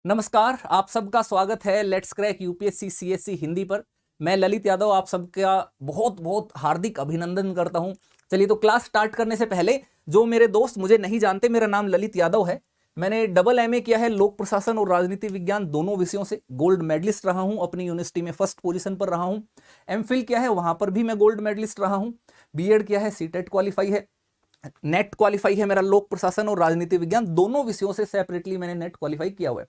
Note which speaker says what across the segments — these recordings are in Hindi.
Speaker 1: नमस्कार, आप सबका स्वागत है let's crack UPSC CSC Hindi पर। मैं ललित यादव आप सबका बहुत बहुत हार्दिक अभिनंदन करता हूं। चलिए तो क्लास स्टार्ट करने से पहले जो मेरे दोस्त मुझे नहीं जानते, मेरा नाम ललित यादव है। मैंने डबल एमए किया है लोक प्रशासन और राजनीति विज्ञान दोनों विषयों से। गोल्ड मेडलिस्ट रहा हूं, अपनी यूनिवर्सिटी में फर्स्ट पोजीशन पर रहा हूं। एमफिल किया है, वहां पर भी मैं गोल्ड मेडलिस्ट रहा हूं। बीएड किया है, सीटेट क्वालिफाई है, नेट क्वालिफाई है मेरा लोक प्रशासन और राजनीति विज्ञान दोनों विषयों से सेपरेटली मैंने नेट क्वालिफाई किया हुआ है।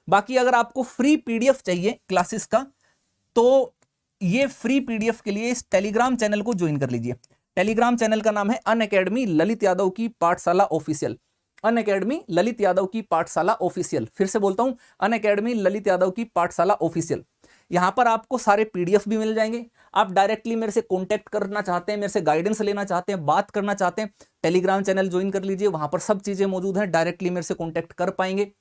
Speaker 1: बाकी अगर आपको फ्री पीडीएफ चाहिए क्लासेस का तो ये फ्री पीडीएफ के लिए इस टेलीग्राम चैनल को ज्वाइन कर लीजिए। टेलीग्राम चैनल का नाम है अनअकैडमी ललित यादव की पाठशाला ऑफिशियल। अनअकैडमी ललित यादव की पाठशाला ऑफिशियल, फिर से बोलता हूं, अनअकैडमी ललित यादव की पाठशाला ऑफिशियल। यहां पर आपको सारे पीडीएफ भी मिल जाएंगे। आप डायरेक्टली मेरे से कांटेक्ट करना चाहते हैं, मेरे से गाइडेंस लेना चाहते हैं, बात करना चाहते हैं, टेलीग्राम चैनल ज्वाइन कर लीजिए। वहां पर सब चीजें मौजूद हैं, डायरेक्टली मेरे से कांटेक्ट कर पाएंगे।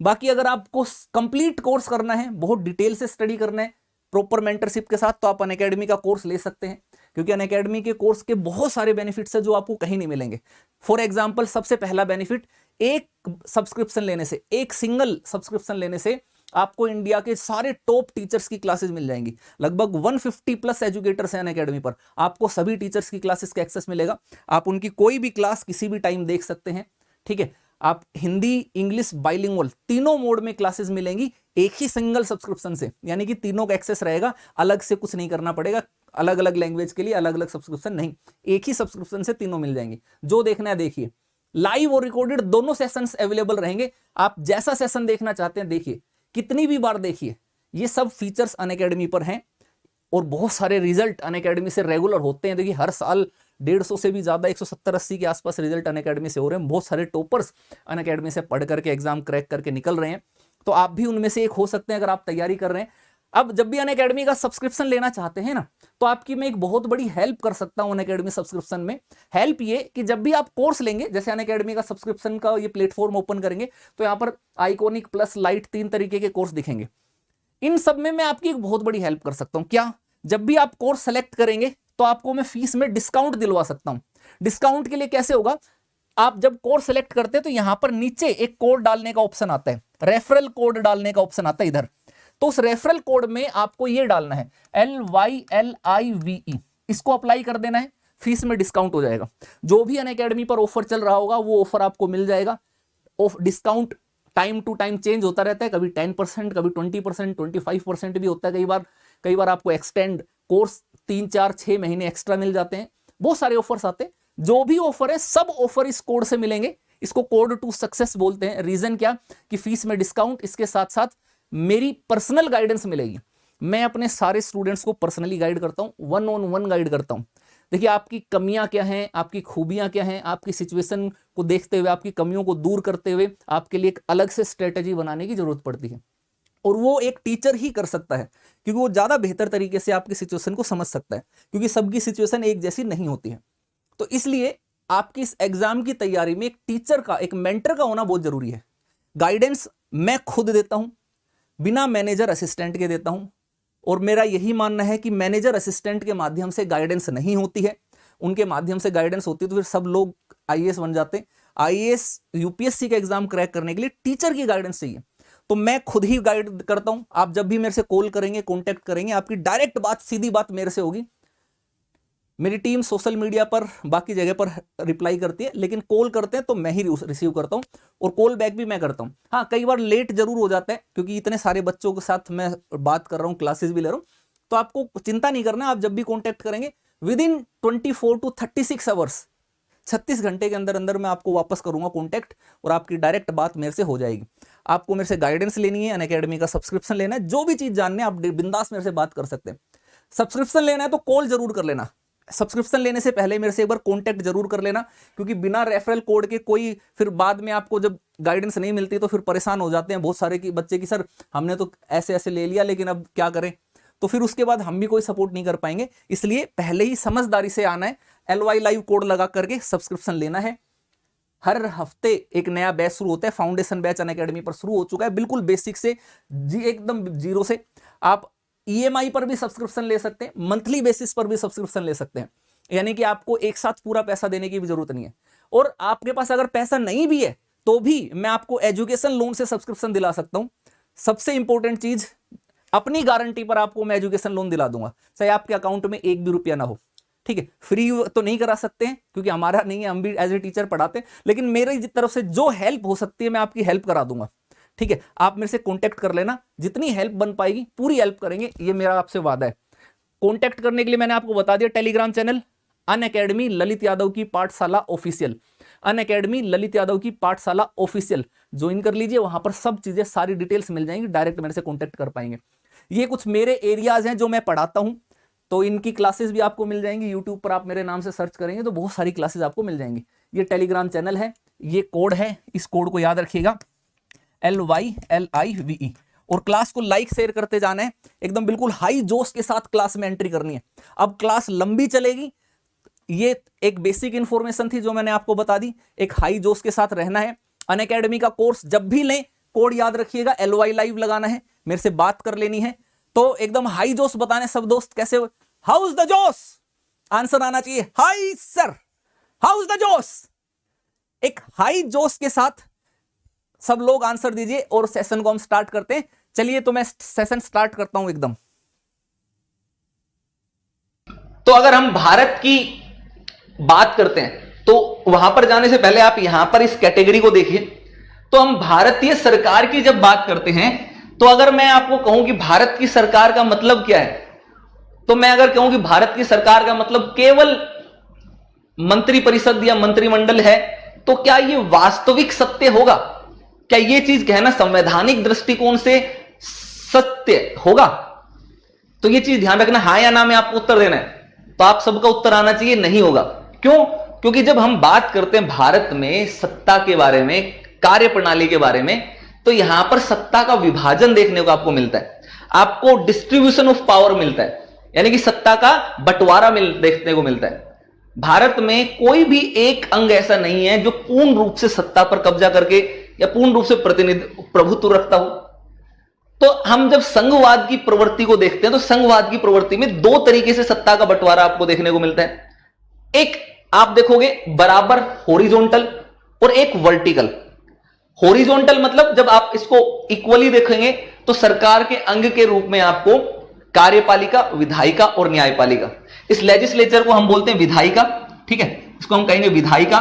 Speaker 1: बाकी अगर आपको कंप्लीट कोर्स करना है, बहुत डिटेल से स्टडी करना है प्रॉपर मेंटरशिप के साथ, तो आप अनअकैडमी का कोर्स ले सकते हैं, क्योंकि अनअकैडमी के कोर्स के बहुत सारे बेनिफिट्स हैं जो आपको कहीं नहीं मिलेंगे। फॉर एग्जांपल, सबसे पहला बेनिफिट, एक सब्सक्रिप्शन लेने से, एक सिंगल सब्सक्रिप्शन लेने से आपको इंडिया के सारे टॉप टीचर्स की क्लासेस मिल जाएंगी। लगभग 150 प्लस एजुकेटर्स हैं अनअकैडमी पर, आपको सभी टीचर्स की क्लासेस का एक्सेस मिलेगा। आप उनकी कोई भी क्लास किसी भी टाइम देख सकते हैं। ठीक है, आप हिंदी इंग्लिश बाइलिंगुअल तीनों मोड में क्लासेस मिलेंगी एक ही सिंगल सब्सक्रिप्शन से, यानी कि तीनों का एक्सेस रहेगा, अलग से कुछ नहीं करना पड़ेगा, अलग अलग लैंग्वेज के लिए अलग अलग सब्सक्रिप्शन नहीं, एक ही सब्सक्रिप्शन से तीनों मिल जाएंगे। जो देखना है देखिए, लाइव और रिकॉर्डेड दोनों सेशंस अवेलेबल रहेंगे। आप जैसा सेशन देखना चाहते हैं देखिए, कितनी भी बार देखिए, ये सब फीचर्स अनअकैडमी पर हैं। और बहुत सारे रिजल्ट अनअकैडमी से रेगुलर होते हैं। देखिए हर साल 150 से भी ज्यादा 170-80 के आसपास रिजल्ट अनअकैडमी से हो रहे हैं। बहुत सारे टॉपर्स अनअकैडमी से पढ़ करके एग्जाम क्रैक करके निकल रहे हैं, तो आप भी उनमें से एक हो सकते हैं अगर आप तैयारी कर रहे हैं। अब जब भी अनअकैडमी का सब्सक्रिप्शन लेना चाहते हैं ना, तो आपकी मैं एक बहुत बड़ी हेल्प कर सकता हूं अनअकैडमी सब्सक्रिप्शन में। हेल्प ये कि जब भी आप कोर्स लेंगे, जैसे अनअकैडमी का सब्सक्रिप्शन का ये प्लेटफॉर्म ओपन करेंगे, तो यहाँ पर आइकॉनिक प्लस लाइट 3 तरीके के कोर्स दिखेंगे। इन सब में मैं आपकी एक बहुत बड़ी हेल्प कर सकता हूं। क्या? जब भी आप कोर्स सेलेक्ट करेंगे तो आपको मैं फीस में डिस्काउंट दिलवा सकता हूं। डिस्काउंट के लिए कैसे होगा? आप जब कोर्स सेलेक्ट करते हैं तो यहां पर नीचे एक कोड डालने का ऑप्शन आता है, रेफरल कोड डालने का ऑप्शन आता है इधर। तो उस रेफरल कोड में आपको ये डालना है LYLIVE, इसको अप्लाई कर देना है, फीस में डिस्काउंट हो जाएगा। जो भी अनअकैडमी पर ऑफर चल रहा होगा वो ऑफर आपको मिल जाएगा। Discount time to time change होता रहता है, कभी 10%, कभी 20%, 25% भी होता है। कई बार आपको एक्सटेंड कोर्स 3 4 6 महीने एक्स्ट्रा मिल जाते हैं। बहुत सारे ऑफर्स आते हैं। जो भी ऑफर है सब ऑफर इस कोड से मिलेंगे। इसको कोड टू सक्सेस बोलते हैं। रीजन क्या? कि फीस में डिस्काउंट, इसके साथ साथ मेरी पर्सनल गाइडेंस मिलेगी। मैं अपने सारे स्टूडेंट्स को पर्सनली गाइड करता हूं, 1-on-1 गाइड करता हूं। देखिए आपकी कमियां क्या हैं, आपकी खूबियां क्या हैं, आपकी सिचुएशन को देखते हुए, आपकी कमियों को दूर करते हुए आपके लिए एक अलग से स्ट्रेटेजी बनाने की जरूरत पड़ती है। और वो एक टीचर ही कर सकता है, क्योंकि वो ज्यादा बेहतर तरीके से आपकी सिचुएशन को समझ सकता है, क्योंकि सबकी सिचुएशन एक जैसी नहीं होती है। तो इसलिए आपकी इस एग्जाम की तैयारी में एक टीचर का, एक मेंटर का होना बहुत जरूरी है। गाइडेंस मैं खुद देता हूं, बिना मैनेजर असिस्टेंट के देता हूं। और मेरा यही मानना है कि मैनेजर असिस्टेंट के माध्यम से गाइडेंस नहीं होती है। उनके माध्यम से गाइडेंस होती है तो फिर सब लोग आईएएस बन जाते हैं। आईएएस यूपीएससी का एग्जाम क्रैक करने के लिए टीचर की गाइडेंस चाहिए। तो मैं खुद ही गाइड करता हूं। आप जब भी मेरे से कॉल करेंगे, कांटेक्ट करेंगे, आपकी डायरेक्ट बात, सीधी बात मेरे से होगी। मेरी टीम सोशल मीडिया पर, बाकी जगह पर रिप्लाई करती है, लेकिन कॉल करते हैं तो मैं ही रिसीव करता हूं, और कॉल बैक भी मैं करता हूं। हाँ, कई बार लेट जरूर हो जाता है, क्योंकि इतने सारे बच्चों के साथ मैं बात कर रहा हूं, क्लासेस भी ले रहा हूं। तो आपको चिंता नहीं करना। आप जब भी कॉन्टैक्ट करेंगे विद इन 24 to 36 आवर्स, 36 घंटे के अंदर अंदर मैं आपको वापस करूंगा कॉन्टैक्ट, और आपकी डायरेक्ट बात मेरे से हो जाएगी। आपको मेरे से गाइडेंस लेनी है, अनअकैडमी का सब्सक्रिप्शन लेना है, जो भी चीज जानने आप बिंदास मेरे से बात कर सकते हैं। सब्सक्रिप्शन लेना है तो कॉल जरूर कर लेना। सब्सक्रिप्शन लेने से पहले मेरे से एक बार कांटेक्ट जरूर कर लेना, क्योंकि बिना रेफरल कोड के कोई फिर बाद में आपको जब गाइडेंस नहीं मिलती तो फिर परेशान हो जाते हैं बहुत सारे की बच्चे की, सर हमने तो ऐसे ऐसे ले लिया लेकिन अब क्या करें। तो फिर उसके बाद हम भी कोई सपोर्ट नहीं कर पाएंगे। इसलिए पहले ही समझदारी से आना है, LY लाइव कोड लगा करके सब्सक्रिप्शन लेना है। हर हफ्ते एक नया बैच शुरू होता है। फाउंडेशन बैच अनअकैडमी पर शुरू हो चुका है, बिल्कुल बेसिक से एकदम जीरो से। आप ईएमआई पर भी सब्सक्रिप्शन ले सकते हैं, मंथली बेसिस पर भी सब्सक्रिप्शन ले सकते हैं, यानी कि आपको एक साथ पूरा पैसा देने की भी जरूरत नहीं है। और आपके पास अगर पैसा नहीं भी है तो भी मैं आपको एजुकेशन लोन से सब्सक्रिप्शन दिला सकता हूं। सबसे इंपॉर्टेंट चीज, अपनी गारंटी पर आपको मैं एजुकेशन लोन दिला दूंगा, चाहे आपके अकाउंट में एक भी रुपया ना हो। ठीक है, फ्री तो नहीं करा सकते हैं क्योंकि हमारा नहीं है, हम भी एज ए टीचर पढ़ाते हैं, लेकिन मेरी तरफ से जो हेल्प हो सकती है मैं आपकी हेल्प करा दूंगा। ठीक है, आप मेरे से कॉन्टेक्ट कर लेना, जितनी हेल्प बन पाएगी पूरी हेल्प करेंगे, ये मेरा आपसे वादा है। कॉन्टेक्ट करने के लिए मैंने आपको बता दिया, Telegram channel Unacademy Lalit Yadav की पाठशाला ऑफिशियल, अनअकैडमी ललित यादव की पाठशाला ऑफिशियल ज्वाइन कर लीजिए। वहां पर सब चीजें, सारी डिटेल्स मिल जाएंगी, डायरेक्ट मेरे से कॉन्टेक्ट कर पाएंगे। ये कुछ मेरे एरियाज हैं जो मैं पढ़ाता हूं, तो इनकी क्लासेस भी आपको मिल जाएंगी। यूट्यूब पर आप मेरे नाम से सर्च करेंगे तो बहुत सारी क्लासेस आपको मिल जाएंगी। ये टेलीग्राम चैनल है, ये कोड है, इस कोड को याद रखिएगा, LYLIVE, और क्लास को लाइक शेयर करते जाना है, एकदम बिल्कुल हाई जोश के साथ क्लास में एंट्री करनी है। अब क्लास लंबी चलेगी, ये एक बेसिक इंफॉर्मेशन थी जो मैंने आपको बता दी, एक हाई जोश के साथ रहना है। अनअकैडमी का कोर्स जब भी लें, कोड याद रखिएगा, LY लाइव लगाना है, मेरे से बात कर लेनी है, तो एकदम हाई जोश बताने सब दोस्त कैसे, हाउ इज द जोश, आंसर आना चाहिए high sir, how is the जोश। एक हाई जोश के साथ सब लोग आंसर दीजिए और सेशन को हम स्टार्ट करते हैं। चलिए तो मैं सेशन स्टार्ट करता हूं एकदम।
Speaker 2: तो अगर हम भारत की बात करते हैं तो वहां पर जाने से पहले आप यहां पर इस कैटेगरी को देखिए। तो हम भारतीय सरकार की जब बात करते हैं, तो अगर मैं आपको कहूं कि भारत की सरकार का मतलब क्या है, तो मैं अगर कहूं कि भारत की सरकार का मतलब केवल मंत्रिपरिषद या मंत्रिमंडल है, तो क्या यह वास्तविक सत्य होगा? क्या यह चीज कहना संवैधानिक दृष्टिकोण से सत्य होगा? तो यह चीज ध्यान रखना, हां या ना में आपको उत्तर देना है। तो आप सबका उत्तर आना चाहिए नहीं होगा। क्यों? क्योंकि जब हम बात करते हैं भारत में सत्ता के बारे में, कार्य प्रणाली के बारे में, तो यहां पर सत्ता का विभाजन देखने को आपको मिलता है, आपको डिस्ट्रीब्यूशन ऑफ पावर मिलता है, यानी कि सत्ता का बंटवारा देखने को मिलता है। भारत में कोई भी एक अंग ऐसा नहीं है जो पूर्ण रूप से सत्ता पर कब्जा करके या पूर्ण रूप से प्रभुत्व रखता हो। तो हम जब संघवाद की प्रवृत्ति को देखते हैं, तो संघवाद की प्रवृत्ति में दो तरीके से सत्ता का बंटवारा आपको देखने को मिलता है। एक आप देखोगे बराबर हॉरिजॉन्टल, और एक वर्टिकल। हॉरिजॉन्टल मतलब जब आप इसको इक्वली देखेंगे तो सरकार के अंग के रूप में आपको कार्यपालिका, विधायिका और न्यायपालिका, इस लेजिस्लेचर को हम बोलते हैं विधायिका, ठीक है, इसको हम कहेंगे विधायिका।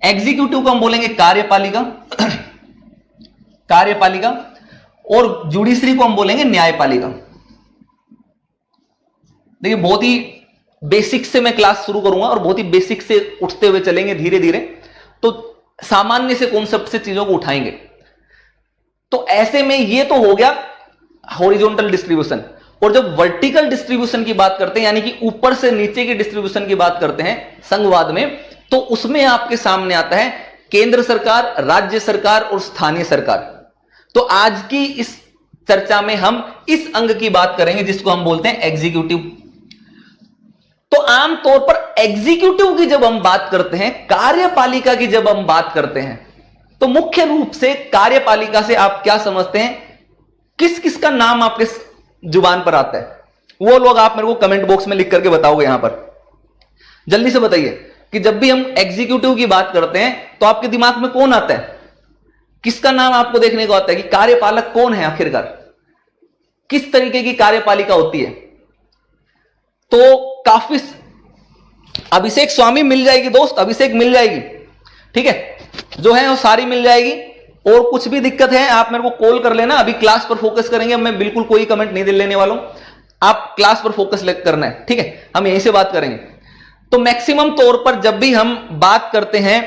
Speaker 2: एग्जीक्यूटिव को हम बोलेंगे कार्यपालिका, कार्यपालिका, और जुडिशरी को हम बोलेंगे न्यायपालिका। देखिए बहुत ही बेसिक से मैं क्लास शुरू करूंगा और बहुत ही बेसिक से उठते हुए चलेंगे धीरे धीरे, तो सामान्य से कॉन्सेप्ट से चीजों को उठाएंगे। तो ऐसे में ये तो हो गया हॉरिजॉन्टल डिस्ट्रीब्यूशन। और जब वर्टिकल डिस्ट्रीब्यूशन की बात करते हैं, यानी कि ऊपर से नीचे की डिस्ट्रीब्यूशन की बात करते हैं संघवाद में, तो उसमें आपके सामने आता है केंद्र सरकार, राज्य सरकार और स्थानीय सरकार। तो आज की इस चर्चा में हम इस अंग की बात करेंगे जिसको हम बोलते हैं एग्जीक्यूटिव। तो आमतौर पर एग्जीक्यूटिव की जब हम बात करते हैं, कार्यपालिका की जब हम बात करते हैं, तो मुख्य रूप से कार्यपालिका से आप क्या समझते हैं, किस किस का नाम आपके जुबान पर आता है? वो लोग आप मेरे को कमेंट बॉक्स में लिख करके बताओगे। यहां पर जल्दी से बताइए कि जब भी हम एग्जीक्यूटिव की बात करते हैं तो आपके दिमाग में कौन आता है, किसका नाम आपको देखने को आता है कि कार्यपालक कौन है, आखिरकार किस तरीके की कार्यपालिका होती है? तो काफी अभिषेक स्वामी मिल जाएगी दोस्त, अभिषेक मिल जाएगी, ठीक है, जो है वो सारी मिल जाएगी। और कुछ भी दिक्कत है आप मेरे को कॉल कर लेना। अभी क्लास पर फोकस करेंगे, मैं बिल्कुल कोई कमेंट नहीं लेने वाला हूं, आप क्लास पर फोकस करना है, ठीक है, हम यहीं से बात करेंगे। तो मैक्सिमम तौर पर जब भी हम बात करते हैं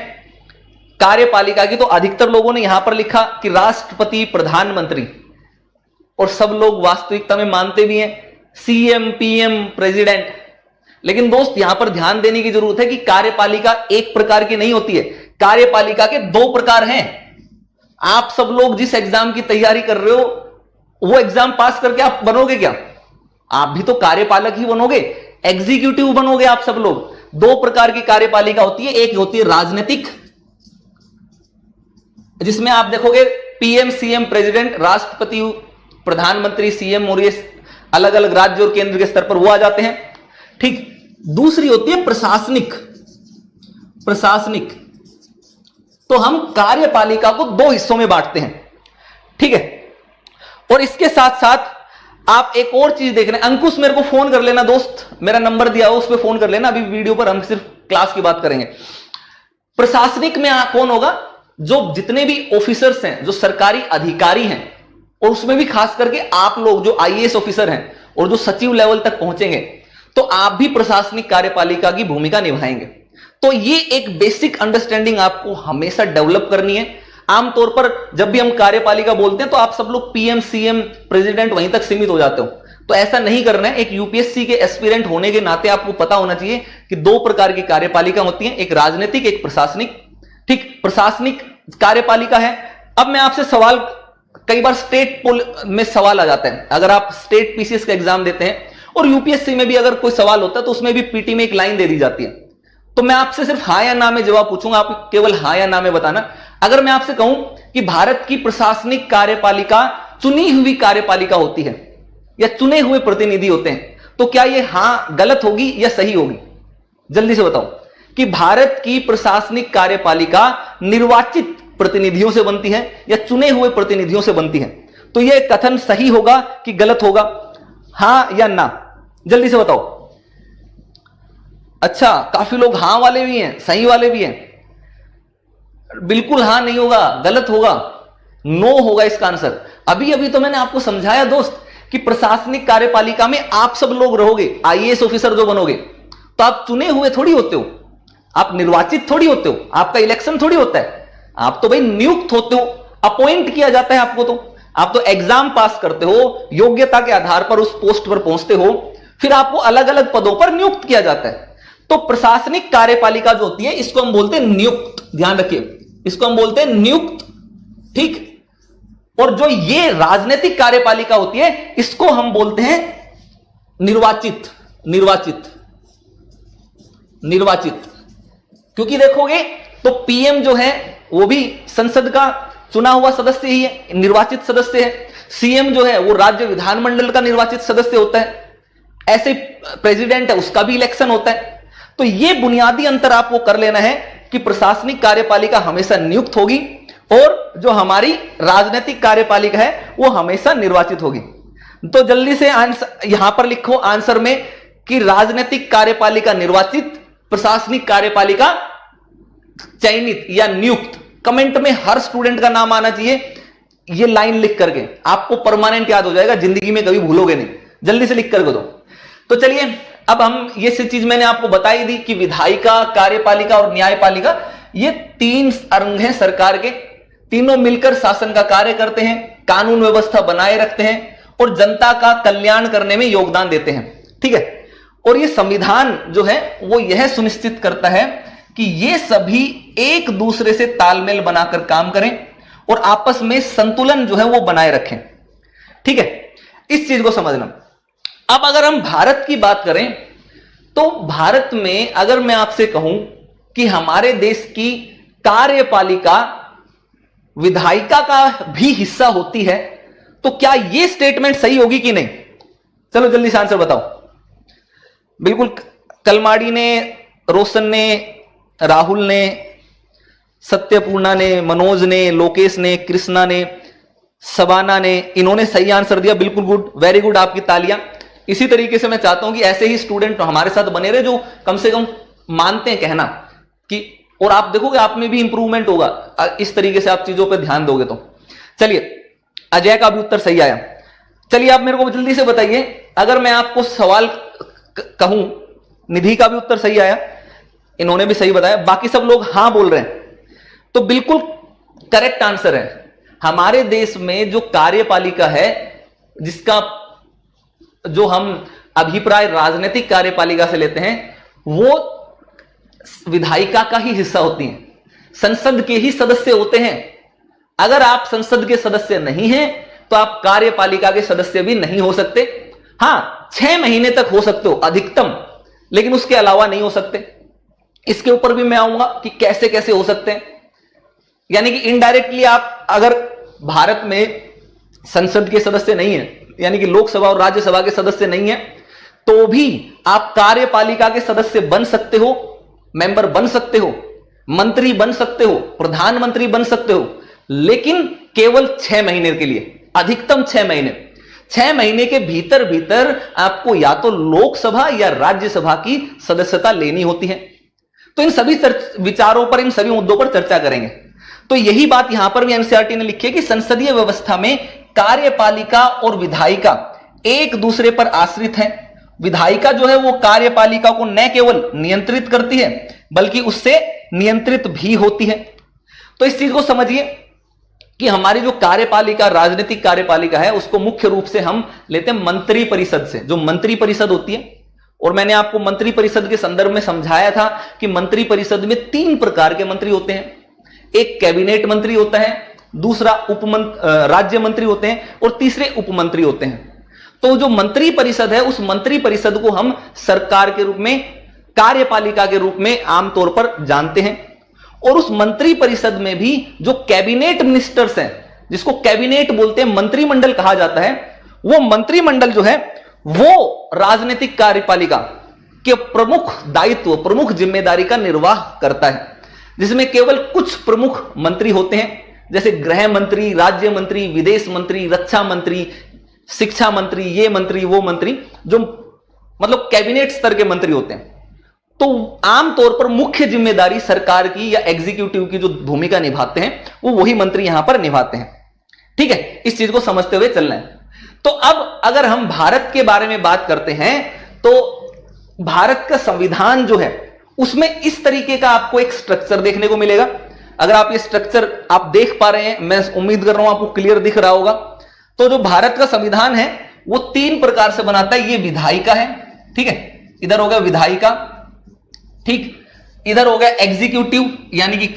Speaker 2: कार्यपालिका की, तो अधिकतर लोगों ने यहां पर लिखा कि राष्ट्रपति, प्रधानमंत्री, और सब लोग वास्तविकता में मानते भी हैं सीएम, पीएम, प्रेसिडेंट। लेकिन दोस्त यहां पर ध्यान देने की जरूरत है कि कार्यपालिका एक प्रकार की नहीं होती है, कार्यपालिका के दो प्रकार हैं। आप सब लोग जिस एग्जाम की तैयारी कर रहे हो, वो एग्जाम पास करके आप बनोगे क्या? आप भी तो कार्यपालक ही बनोगे, एग्जीक्यूटिव बनोगे आप सब लोग। दो प्रकार की कार्यपालिका होती है, एक होती है राजनीतिक, जिसमें आप देखोगे पीएम, सीएम, प्रेसिडेंट, राष्ट्रपति, प्रधानमंत्री, सीएम, और ये अलग अलग राज्य और केंद्र के स्तर पर वो आ जाते हैं, ठीक। दूसरी होती है प्रशासनिक, प्रशासनिक तो हम कार्यपालिका को दो हिस्सों में बांटते हैं, ठीक है। और इसके साथ साथ आप एक और चीज देख रहे हैं, अंकुश मेरे को फोन कर लेना दोस्त, मेरा नंबर दिया हो उस पर फोन कर लेना, अभी वीडियो पर हम सिर्फ क्लास की बात करेंगे। प्रशासनिक में कौन होगा, जो जितने भी ऑफिसर्स हैं, जो सरकारी अधिकारी हैं, और उसमें भी खास करके आप लोग जो आईएएस ऑफिसर हैं और जो सचिव लेवल तक पहुंचेंगे, तो आप भी प्रशासनिक कार्यपालिका की भूमिका निभाएंगे। तो ये एक बेसिक अंडरस्टैंडिंग आपको हमेशा डेवलप करनी है। आमतौर पर जब भी हम कार्यपालिका बोलते हैं तो आप सब लोग पीएम, सीएम, प्रेसिडेंट वहीं तक सीमित हो जाते हो, तो ऐसा नहीं करना है। एक यूपीएससी के एस्पिरेंट होने के नाते आपको पता होना चाहिए कि दो प्रकार की कार्यपालिका होती है, एक राजनीतिक, एक प्रशासनिक। ठीक, प्रशासनिक कार्यपालिका है। अब मैं आपसे सवाल, कई बार स्टेट में सवाल आ जाता है, अगर आप स्टेट पीसीएस का एग्जाम देते हैं और यूपीएससी में भी अगर कोई सवाल होता है तो उसमें भी पीटी में एक लाइन दे दी जाती है, तो मैं आपसे सिर्फ हां या ना में जवाब पूछूंगा, आप केवल हां या ना में बताना। अगर मैं आपसे कहूं कि भारत की प्रशासनिक कार्यपालिका चुनी हुई कार्यपालिका होती है या चुने हुए प्रतिनिधि होते हैं, तो क्या यह हां गलत होगी या सही होगी? जल्दी से बताओ कि भारत की प्रशासनिक कार्यपालिका निर्वाचित प्रतिनिधियों से बनती है या चुने हुए प्रतिनिधियों से बनती है, तो यह कथन सही होगा कि गलत होगा? हां या ना, जल्दी से बताओ। अच्छा, काफी लोग हां वाले भी हैं, सही वाले भी हैं। बिल्कुल हां नहीं होगा, गलत होगा, नो होगा इसका आंसर। अभी अभी तो मैंने आपको समझाया दोस्त कि प्रशासनिक कार्यपालिका में आप सब लोग रहोगे, आईएएस ऑफिसर जो बनोगे, तो आप चुने हुए थोड़ी होते हो, आप निर्वाचित थोड़ी होते हो, आपका इलेक्शन थोड़ी होता है, आप तो भाई नियुक्त होते हो, अपॉइंट किया जाता है आपको। तो आप तो एग्जाम पास करते हो, योग्यता के आधार पर उस पोस्ट पर पहुंचते हो, फिर आपको अलग अलग पदों पर नियुक्त किया जाता है। तो प्रशासनिक कार्यपालिका जो होती है इसको हम बोलते हैं नियुक्त, ध्यान रखिए, इसको हम बोलते हैं नियुक्त, ठीक। और जो ये राजनीतिक कार्यपालिका होती है इसको हम बोलते हैं निर्वाचित। निर्वाचित, निर्वाचित, क्योंकि देखोगे तो पीएम जो है वो भी संसद का चुना हुआ सदस्य ही है, निर्वाचित सदस्य है। सीएम जो है वो राज्य विधानमंडल का निर्वाचित सदस्य होता है। ऐसे प्रेसिडेंट है, उसका भी इलेक्शन होता है। तो ये बुनियादी अंतर आपको कर लेना है कि प्रशासनिक कार्यपालिका हमेशा नियुक्त होगी और जो हमारी राजनीतिक कार्यपालिका है वो हमेशा निर्वाचित होगी। तो जल्दी से आंसर यहां पर लिखो आंसर में कि राजनीतिक कार्यपालिका निर्वाचित, प्रशासनिक कार्यपालिका चयनित या नियुक्त। कमेंट में हर स्टूडेंट का नाम आना चाहिए, ये लाइन लिख करके आपको परमानेंट याद हो जाएगा, जिंदगी में कभी भूलोगे नहीं। जल्दी से लिख करके दो। तो चलिए अब हम ये सब चीज मैंने आपको बताई दी कि विधायिका, कार्यपालिका और न्यायपालिका ये तीन अंग हैं सरकार के, तीनों मिलकर शासन का कार्य करते हैं, कानून व्यवस्था बनाए रखते हैं और जनता का कल्याण करने में योगदान देते हैं, ठीक है। और ये संविधान जो है वो यह सुनिश्चित करता है कि ये सभी एक दूसरे से तालमेल बनाकर काम करें और आपस में संतुलन जो है वो बनाए रखें, ठीक है। इस चीज को समझना। अब अगर हम भारत की बात करें तो भारत में अगर मैं आपसे कहूं कि हमारे देश की कार्यपालिका विधायिका का भी हिस्सा होती है, तो क्या यह स्टेटमेंट सही होगी कि नहीं? चलो जल्दी से आंसर बताओ। बिल्कुल, कलमाड़ी ने, रोशन ने, राहुल ने, सत्यपूर्णा ने, मनोज ने, लोकेश ने, कृष्णा ने, सबाना ने, इन्होंने सही आंसर दिया। बिल्कुल गुड, वेरी गुड, आपकी तालियां। इसी तरीके से मैं चाहता हूं कि ऐसे ही स्टूडेंट हमारे साथ बने रहे जो कम से कम मानते हैं कहना कि, और आप देखोगे आप में भी इंप्रूवमेंट होगा इस तरीके से आप चीजों पर ध्यान दोगे तो। चलिए, अजय का भी उत्तर सही आया। चलिए आप मेरे को जल्दी से बताइए, अगर मैं आपको सवाल कहूं, निधि का भी उत्तर सही आया, इन्होंने भी सही बताया, बाकी सब लोग हां बोल रहे हैं, तो बिल्कुल करेक्ट आंसर है। हमारे देश में जो कार्यपालिका है, जिसका जो हम अभिप्राय राजनीतिक कार्यपालिका से लेते हैं, वो विधायिका का ही हिस्सा होती हैं, संसद के ही सदस्य होते हैं। अगर आप संसद के सदस्य नहीं हैं तो आप कार्यपालिका के सदस्य भी नहीं हो सकते। हां, 6 महीने तक हो सकते हो अधिकतम, लेकिन उसके अलावा नहीं हो सकते। इसके ऊपर भी मैं आऊंगा कि कैसे कैसे हो सकते हैं। यानी कि इनडायरेक्टली आप अगर भारत में संसद के सदस्य नहीं है, यानी कि लोकसभा और राज्यसभा के सदस्य नहीं है, तो भी आप कार्यपालिका के सदस्य बन सकते हो, मेंबर बन सकते हो। मंत्री बन सकते हो, प्रधानमंत्री बन सकते हो, लेकिन केवल 6 महीने के लिए, अधिकतम 6 महीने। 6 महीने के भीतर भीतर आपको या तो लोकसभा या राज्यसभा की सदस्यता लेनी होती है। तो इन सभी विचारों पर, इन सभी मुद्दों पर चर्चा करेंगे। तो यही बात यहां पर भी एनसीईआरटी ने लिखी है कि संसदीय व्यवस्था में कार्यपालिका और विधायिका एक दूसरे पर आश्रित हैं। विधायिका जो है वो कार्यपालिका को न केवल नियंत्रित करती है बल्कि उससे नियंत्रित भी होती है। तो इस चीज को समझिए कि हमारी जो कार्यपालिका, राजनीतिक कार्यपालिका है, उसको मुख्य रूप से हम लेते हैं मंत्री परिषद से, जो मंत्री परिषद होती है। और मैंने आपको मंत्री परिषद के संदर्भ में समझाया था कि मंत्री परिषद में 3 प्रकार के मंत्री होते हैं। एक कैबिनेट मंत्री होता है, दूसरा राज्य मंत्री होते हैं और तीसरे उपमंत्री होते हैं। तो जो मंत्री परिषद है, उस मंत्री परिषद को हम सरकार के रूप में, कार्यपालिका के रूप में आमतौर पर जानते हैं। और उस मंत्री परिषद में भी जो कैबिनेट मिनिस्टर्स हैं, जिसको कैबिनेट बोलते हैं, मंत्रिमंडल कहा जाता है, वो मंत्रिमंडल जो है वो राजनीतिक कार्यपालिका के प्रमुख दायित्व, प्रमुख जिम्मेदारी का निर्वाह करता है, जिसमें केवल कुछ प्रमुख मंत्री होते हैं, जैसे गृह मंत्री, राज्य मंत्री, विदेश मंत्री, रक्षा मंत्री, शिक्षा मंत्री, ये मंत्री, वो मंत्री, जो मतलब कैबिनेट स्तर के मंत्री होते हैं। तो आमतौर पर मुख्य जिम्मेदारी सरकार की या एग्जीक्यूटिव की जो भूमिका निभाते हैं, वो वही मंत्री यहां पर निभाते हैं। ठीक है, इस चीज को समझते हुए चलना है। तो अब अगर हम भारत के बारे में बात करते हैं, तो भारत का संविधान जो है उसमें इस तरीके का आपको एक स्ट्रक्चर देखने को मिलेगा। अगर आप ये स्ट्रक्चर आप देख पा रहे हैं, मैं उम्मीद कर रहा हूं आपको क्लियर दिख रहा होगा। तो जो भारत का संविधान है वो 3 प्रकार से बनाता है। ये विधायिका है, ठीक है, इधर हो गया विधायिका, ठीक, इधर हो गया एग्जीक्यूटिव यानी कि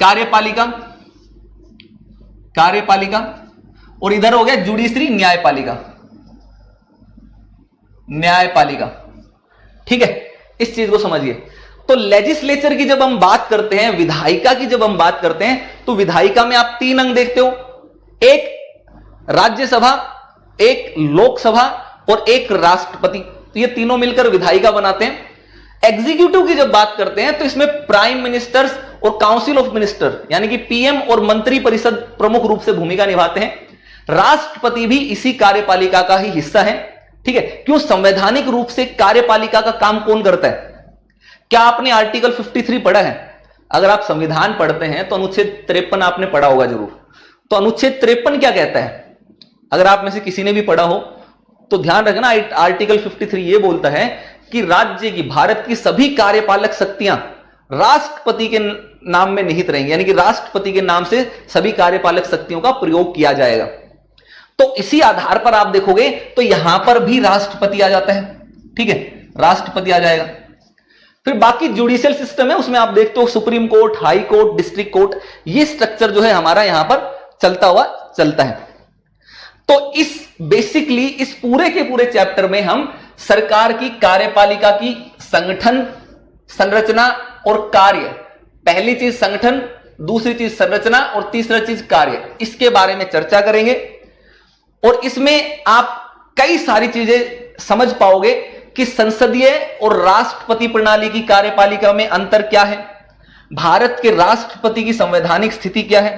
Speaker 2: कार्यपालिका, और इधर हो गया जुडिशरी, न्यायपालिका। ठीक है, इस चीज को समझिए। तो लेजिस्लेचर की जब हम बात करते हैं, विधायिका की जब हम बात करते हैं, तो विधायिका में आप 3 अंग देखते हो, एक राज्यसभा, एक लोकसभा और एक राष्ट्रपति। तो ये तीनों मिलकर विधायिका बनाते हैं। एग्जीक्यूटिव की जब बात करते हैं तो इसमें प्राइम मिनिस्टर्स और काउंसिल ऑफ मिनिस्टर यानी कि पीएम और मंत्री परिषद प्रमुख रूप से भूमिका निभाते हैं। राष्ट्रपति भी इसी कार्यपालिका का ही हिस्सा है। ठीक है, क्यों? संवैधानिक रूप से कार्यपालिका का काम कौन करता है? क्या आपने आर्टिकल 53 पढ़ा है? अगर आप संविधान पढ़ते हैं तो अनुच्छेद 53 आपने पढ़ा होगा जरूर। तो अनुच्छेद 53 क्या कहता है? अगर आप में से किसी ने भी पढ़ा हो तो ध्यान रखना, आर्टिकल 53 ये बोलता है कि राज्य की, भारत की सभी कार्यपालक शक्तियां राष्ट्रपति के नाम में निहित रहेंगी, यानी कि राष्ट्रपति के नाम से सभी कार्यपालक शक्तियों का प्रयोग किया जाएगा। तो इसी आधार पर आप देखोगे तो यहां पर भी राष्ट्रपति आ जाता है। ठीक है, राष्ट्रपति आ जाएगा। फिर बाकी जुडिशियल सिस्टम है, उसमें आप देखते हो supreme court, high court, district court, ये स्ट्रक्चर जो है हमारा यहां पर चलता हुआ चलता है। तो इस बेसिकली इस पूरे के पूरे चैप्टर में हम सरकार की कार्यपालिका की संगठन, संरचना और कार्य, पहली चीज संगठन, दूसरी चीज संरचना और तीसरा चीज कार्य, इसके बारे में चर्चा करेंगे। और इसमें आप कई सारी चीजें समझ पाओगे कि संसदीय और राष्ट्रपति प्रणाली की कार्यपालिका में अंतर क्या है, भारत के राष्ट्रपति की संवैधानिक स्थिति क्या है,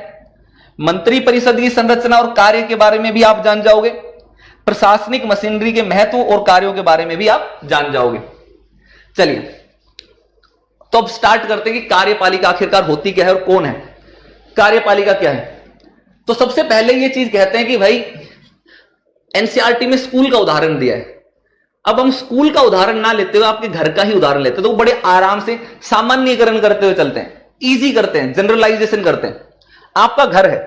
Speaker 2: मंत्री परिषद की संरचना और कार्य के बारे में भी आप जान जाओगे, प्रशासनिक मशीनरी के महत्व और कार्यों के बारे में भी आप जान जाओगे। चलिए, तो अब स्टार्ट करते हैं कि कार्यपालिका आखिरकार होती क्या है और कौन है, कार्यपालिका क्या है। तो सबसे पहले ये चीज कहते हैं कि भाई एनसीईआरटी में स्कूल का उदाहरण दिया है। अब हम स्कूल का उदाहरण ना लेते हुए आपके घर का ही उदाहरण लेते हैं, तो बड़े आराम से सामान्यीकरण करते हुए चलते हैं, इजी करते हैं, जनरलाइजेशन करते हैं। आपका घर है,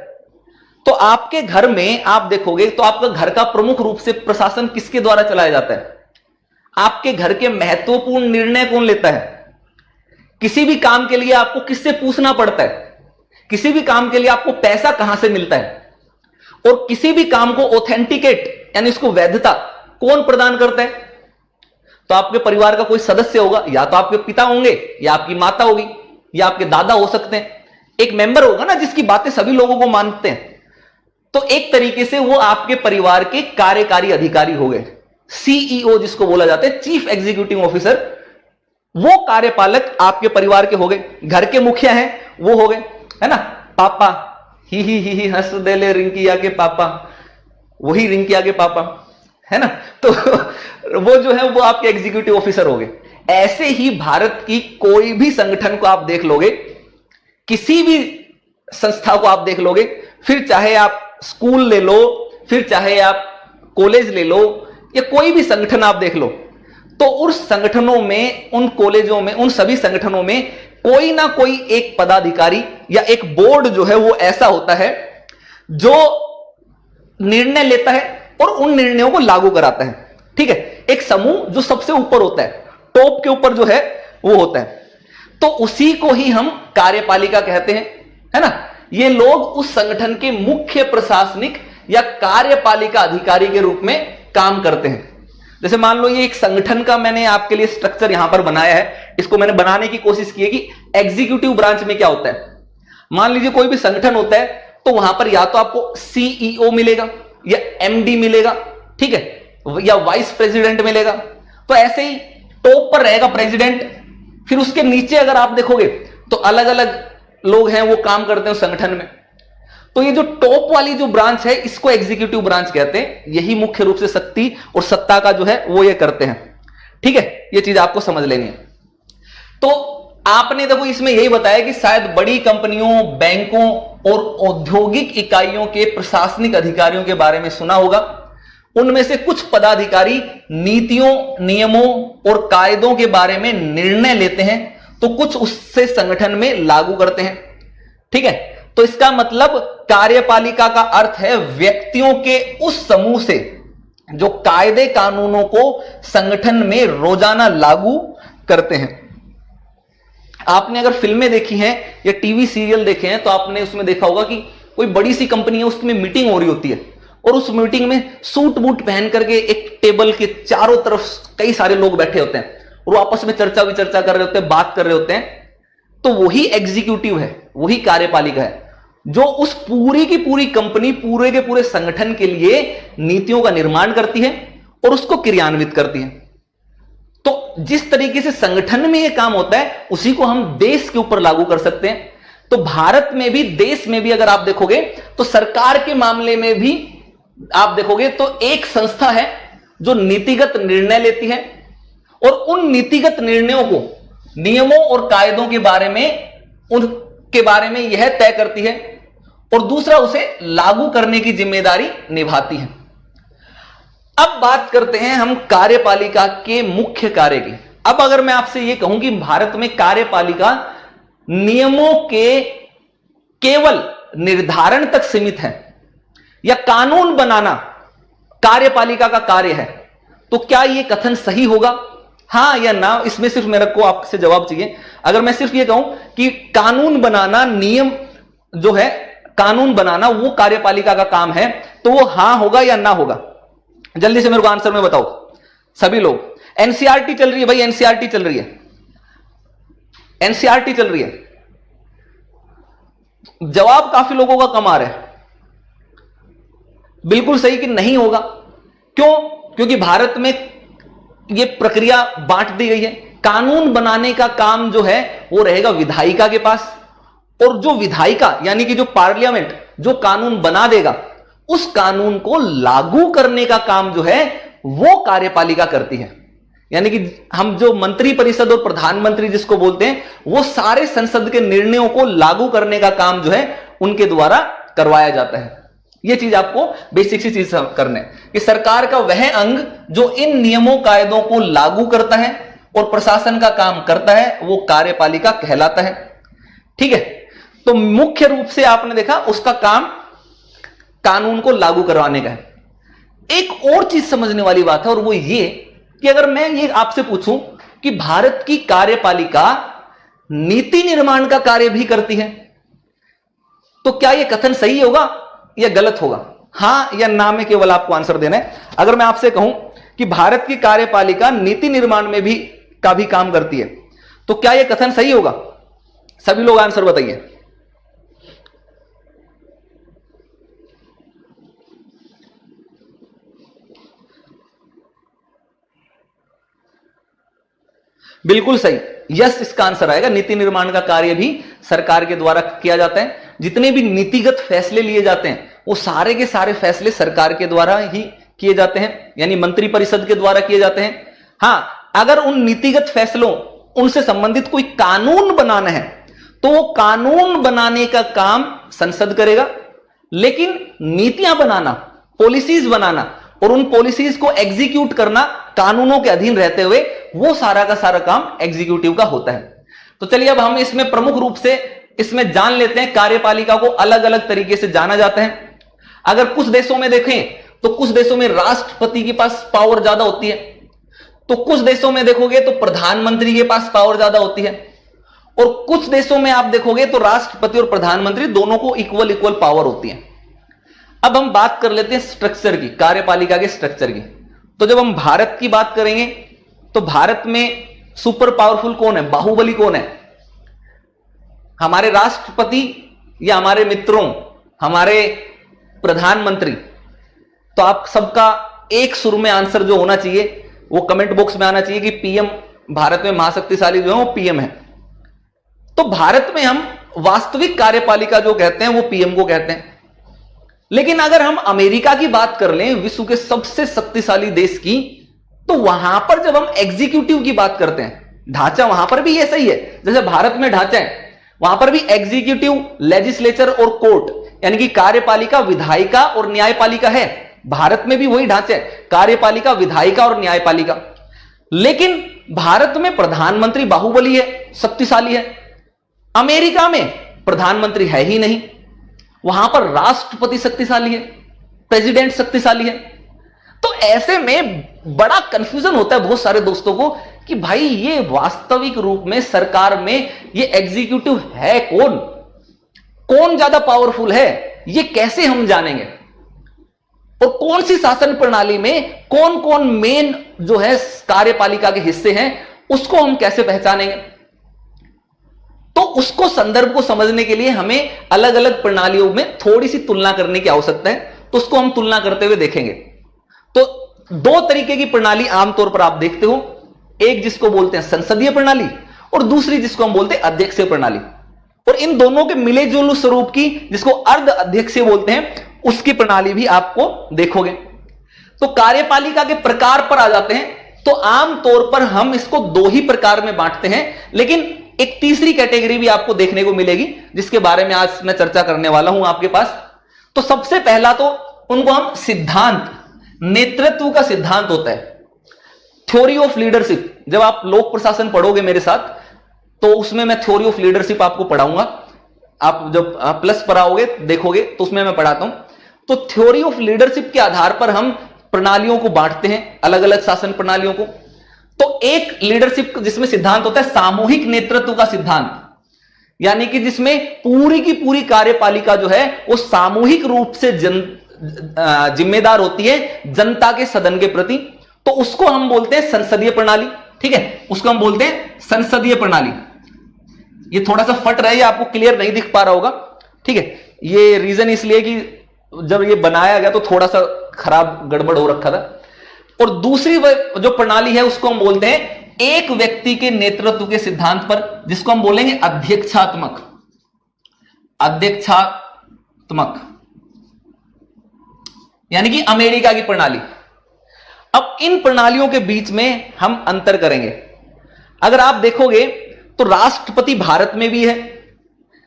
Speaker 2: तो आपके घर में आप देखोगे तो आपका घर का प्रमुख रूप से प्रशासन किसके द्वारा चलाया जाता है? आपके घर के महत्वपूर्ण निर्णय कौन लेता है? किसी भी काम के लिए आपको किससे पूछना पड़ता है? किसी भी काम के लिए आपको पैसा कहां से मिलता है? और किसी भी काम को ऑथेंटिकेट यानी इसको वैधता कौन प्रदान करता है? तो आपके परिवार का कोई सदस्य होगा, या तो आपके पिता होंगे, या आपकी माता होगी, या आपके दादा हो सकते हैं। एक मेंबर होगा ना जिसकी बातें सभी लोगों को मानते हैं। तो एक तरीके से वो आपके परिवार के कार्यकारी अधिकारी हो गए, सीईओ जिसको बोला जाता है, चीफ एग्जीक्यूटिव ऑफिसर। वो कार्यपालक आपके परिवार के हो गए। घर के मुखिया हैं, वो हो गए, है ना, पापा, ही हंस दे ले रिंकिया के पापा, वही रिंकिया के पापा, है ना। तो वो जो है वो आपके एग्जीक्यूटिव ऑफिसर हो गए। ऐसे ही भारत की कोई भी संगठन को आप देख लोगे, किसी भी संस्था को आप देख लोगे, फिर चाहे आप स्कूल ले लो, फिर चाहे आप कॉलेज ले लो, या कोई भी संगठन आप देख लो, तो उस संगठनों में, उन कॉलेजों में, उन सभी संगठनों में कोई ना कोई एक पदाधिकारी या एक बोर्ड जो है वो ऐसा होता है जो निर्णय लेता है और उन निर्णयों को लागू कराता है। ठीक है, एक समूह जो सबसे ऊपर होता है, टॉप के ऊपर जो है वो होता है, तो उसी को ही हम कार्यपालिका कहते हैं, है ना। ये लोग उस संगठन के मुख्य प्रशासनिक या कार्यपालिका अधिकारी के रूप में काम करते हैं। जैसे मान लो ये एक संगठन का मैंने आपके लिए स्ट्रक्चर यहां पर बनाया है, इसको मैंने बनाने की कोशिश की है कि एग्जीक्यूटिव ब्रांच में क्या होता है। मान लीजिए कोई भी संगठन होता है तो वहां पर या तो आपको सीईओ मिलेगा या एमडी मिलेगा, ठीक है, या वाइस प्रेसिडेंट मिलेगा। तो ऐसे ही टॉप पर रहेगा प्रेसिडेंट, फिर उसके नीचे अगर आप देखोगे तो अलग अलग लोग हैं वो काम करते हैं उस संगठन में। तो ये जो टॉप वाली जो ब्रांच है इसको एग्जीक्यूटिव ब्रांच कहते हैं। यही मुख्य रूप से शक्ति और सत्ता का जो है वो ये करते हैं। ठीक है, ये चीज आपको समझ लेनी है। तो आपने देखो इसमें यही बताया कि शायद बड़ी कंपनियों, बैंकों और औद्योगिक इकाइयों के प्रशासनिक अधिकारियों के बारे में सुना होगा। उनमें से कुछ पदाधिकारी नीतियों, नियमों और कायदों के बारे में निर्णय लेते हैं, तो कुछ उससे संगठन में लागू करते हैं। ठीक है, तो इसका मतलब कार्यपालिका का अर्थ है व्यक्तियों के उस समूह से जो कायदे कानूनों को संगठन में रोजाना लागू करते हैं। आपने अगर फिल्में देखी हैं या टीवी सीरियल देखे हैं तो आपने उसमें देखा होगा कि कोई बड़ी सी कंपनी है, उसमें मीटिंग हो रही होती है और उस मीटिंग में सूट बूट पहन करके एक टेबल के चारों तरफ कई सारे लोग बैठे होते हैं और वो आपस में चर्चा कर रहे होते हैं, बात कर रहे होते हैं। तो वही एग्जीक्यूटिव है, वही कार्यपालिका है जो उस पूरी की पूरी कंपनी, पूरे के पूरे संगठन के लिए नीतियों का निर्माण करती है और उसको क्रियान्वित करती है। तो जिस तरीके से संगठन में यह काम होता है उसी को हम देश के ऊपर लागू कर सकते हैं। तो भारत में भी, देश में भी अगर आप देखोगे तो सरकार के मामले में भी आप देखोगे तो एक संस्था है जो नीतिगत निर्णय लेती है और उन नीतिगत निर्णयों को, नियमों और कायदों के बारे में, उनके बारे में यह तय करती है और दूसरा उसे लागू करने की जिम्मेदारी निभाती है। अब बात करते हैं हम कार्यपालिका के मुख्य कार्य की। अब अगर मैं आपसे यह कहूं कि भारत में कार्यपालिका नियमों के केवल निर्धारण तक सीमित है या कानून बनाना कार्यपालिका का कार्य है, तो क्या यह कथन सही होगा, हां या ना? इसमें सिर्फ मेरे को आपसे जवाब चाहिए। अगर मैं सिर्फ यह कहूं कि कानून बनाना, नियम जो है कानून बनाना वो कार्यपालिका का काम है, तो वो हां होगा या ना होगा? जल्दी से मेरे को आंसर में बताओ सभी लोग। एनसीईआरटी चल रही है भाई, एनसीईआरटी चल रही है, एनसीईआरटी चल रही है। जवाब काफी लोगों का कम आ रहा है। बिल्कुल सही कि नहीं होगा। क्यों? क्योंकि भारत में यह प्रक्रिया बांट दी गई है। कानून बनाने का काम जो है वो रहेगा विधायिका के पास, और जो विधायिका यानी कि जो पार्लियामेंट जो कानून बना देगा उस कानून को लागू करने का काम जो है वो कार्यपालिका करती है। यानी कि हम जो मंत्री परिषद और प्रधानमंत्री जिसको बोलते हैं, वो सारे संसद के निर्णयों को लागू करने का काम जो है उनके द्वारा करवाया जाता है। यह चीज आपको बेसिक सी चीज करना है कि सरकार का वह अंग जो इन नियमों कायदों को लागू करता है और प्रशासन का काम करता है वो कार्यपालिका कहलाता है। ठीक है, तो मुख्य रूप से आपने देखा उसका काम कानून को लागू करवाने का है। एक और चीज समझने वाली बात है और वो ये कि अगर मैं ये आपसे पूछूं कि भारत की कार्यपालिका नीति निर्माण का कार्य भी करती है, तो क्या यह कथन सही होगा या गलत होगा? हां या ना में केवल आपको आंसर देना है। अगर मैं आपसे कहूं कि भारत की कार्यपालिका नीति निर्माण में भी का भी काम करती है, तो क्या यह कथन सही होगा? सभी लोग आंसर बताइए। बिल्कुल सही, यस इसका आंसर आएगा। नीति निर्माण का कार्य भी सरकार के द्वारा किया जाता है। जितने भी नीतिगत फैसले लिए जाते हैं वो सारे के सारे फैसले सरकार के द्वारा ही किए जाते हैं, यानी मंत्रिपरिषद के द्वारा किए जाते हैं। हां, अगर उन नीतिगत फैसलों उनसे संबंधित कोई कानून बनाना है तो वो कानून बनाने का काम संसद करेगा, लेकिन नीतियां बनाना, पॉलिसीज बनाना और उन पॉलिसीज को एग्जीक्यूट करना कानूनों के अधीन रहते हुए वो सारा का सारा काम एग्जीक्यूटिव का होता है। तो चलिए अब हम इसमें प्रमुख रूप से इसमें जान लेते हैं। कार्यपालिका को अलग अलग तरीके से जाना जाता है। अगर कुछ देशों में देखें तो कुछ देशों में राष्ट्रपति के पास पावर ज्यादा होती है, तो कुछ देशों में देखोगे तो प्रधानमंत्री के पास पावर ज्यादा होती है, और कुछ देशों में आप देखोगे तो राष्ट्रपति और प्रधानमंत्री दोनों को इक्वल इक्वल पावर होती है। अब हम बात कर लेते हैं स्ट्रक्चर की, कार्यपालिका के स्ट्रक्चर की। तो जब हम भारत की बात करेंगे तो भारत में सुपर पावरफुल कौन है, बाहुबली कौन है? हमारे राष्ट्रपति या हमारे मित्रों, हमारे प्रधानमंत्री? तो आप सबका एक सुर में आंसर जो होना चाहिए वो कमेंट बॉक्स में आना चाहिए कि पीएम, भारत में महाशक्तिशाली जो है वो पीएम है। तो भारत में हम वास्तविक कार्यपालिका जो कहते हैं वो पीएम को कहते हैं। लेकिन अगर हम अमेरिका की बात कर लें, विश्व के सबसे शक्तिशाली देश की, तो वहां पर जब हम एग्जीक्यूटिव की बात करते हैं, ढांचा वहां पर भी ऐसा ही है जैसे भारत में ढांचा है, वहां पर भी एग्जीक्यूटिव, लेजिस्लेचर और कोर्ट, यानी कि कार्यपालिका, विधायिका और न्यायपालिका है। भारत में भी वही ढांचा है, कार्यपालिका, विधायिका और न्यायपालिका। लेकिन भारत में प्रधानमंत्री बाहुबली है, शक्तिशाली है। अमेरिका में प्रधानमंत्री है ही नहीं, वहां पर राष्ट्रपति शक्तिशाली है, प्रेसिडेंट शक्तिशाली है। तो ऐसे में बड़ा कंफ्यूजन होता है बहुत सारे दोस्तों को कि भाई ये वास्तविक रूप में सरकार में ये एग्जीक्यूटिव है कौन, कौन ज्यादा पावरफुल है, ये कैसे हम जानेंगे? और कौन सी शासन प्रणाली में कौन कौन मेन जो है कार्यपालिका के हिस्से हैं उसको हम कैसे पहचानेंगे? तो उसको संदर्भ को समझने के लिए हमें अलग अलग प्रणालियों में थोड़ी सी तुलना करने की आवश्यकता है। तो उसको हम तुलना करते हुए देखेंगे। तो दो तरीके की प्रणाली आमतौर पर आप देखते हो, एक जिसको बोलते हैं संसदीय प्रणाली और दूसरी जिसको हम बोलते हैं अध्यक्षीय प्रणाली। और इन दोनों के मिले जुले स्वरूप की, जिसको अर्ध अध्यक्षीय बोलते हैं, उसकी प्रणाली भी आपको देखोगे। तो कार्यपालिका के प्रकार पर आ जाते हैं तो आमतौर पर हम इसको दो ही प्रकार में बांटते हैं, लेकिन एक तीसरी कैटेगरी भी आपको देखने को मिलेगी जिसके बारे में आज मैं चर्चा करने वाला हूं आपके पास। तो सबसे पहला तो उनको हम सिद्धांत, नेतृत्व का सिद्धांत होता है, थ्योरी ऑफ लीडरशिप। जब आप लोक प्रशासन पढ़ोगे मेरे साथ तो उसमें मैं थ्योरी ऑफ लीडरशिप आपको पढ़ाऊंगा। आप जब प्लस पर आओगे देखोगे तो उसमें मैं पढ़ाता हूं। तो थ्योरी ऑफ लीडरशिप के आधार पर हम प्रणालियों को बांटते हैं, अलग अलग शासन प्रणालियों को। तो एक लीडरशिप जिसमें सिद्धांत होता है सामूहिक नेतृत्व का सिद्धांत, यानी कि जिसमें पूरी की पूरी कार्यपालिका जो है वो सामूहिक रूप से जिम्मेदार होती है जनता के सदन के प्रति। तो उसको हम बोलते हैं संसदीय प्रणाली। ठीक है, उसको हम बोलते हैं संसदीय प्रणाली। ये थोड़ा सा फट रहा है, आपको क्लियर नहीं दिख पा रहा होगा। ठीक है, ये रीजन इसलिए कि जब ये बनाया गया तो थोड़ा सा खराब गड़बड़ हो रखा था। और दूसरी जो प्रणाली है उसको हम बोलते हैं एक व्यक्ति के नेतृत्व के सिद्धांत पर, जिसको हम बोलेंगे अध्यक्षात्मक, अध्यक्षात्मक, यानी कि अमेरिका की प्रणाली। अब इन प्रणालियों के बीच में हम अंतर करेंगे। अगर आप देखोगे तो राष्ट्रपति भारत में भी है,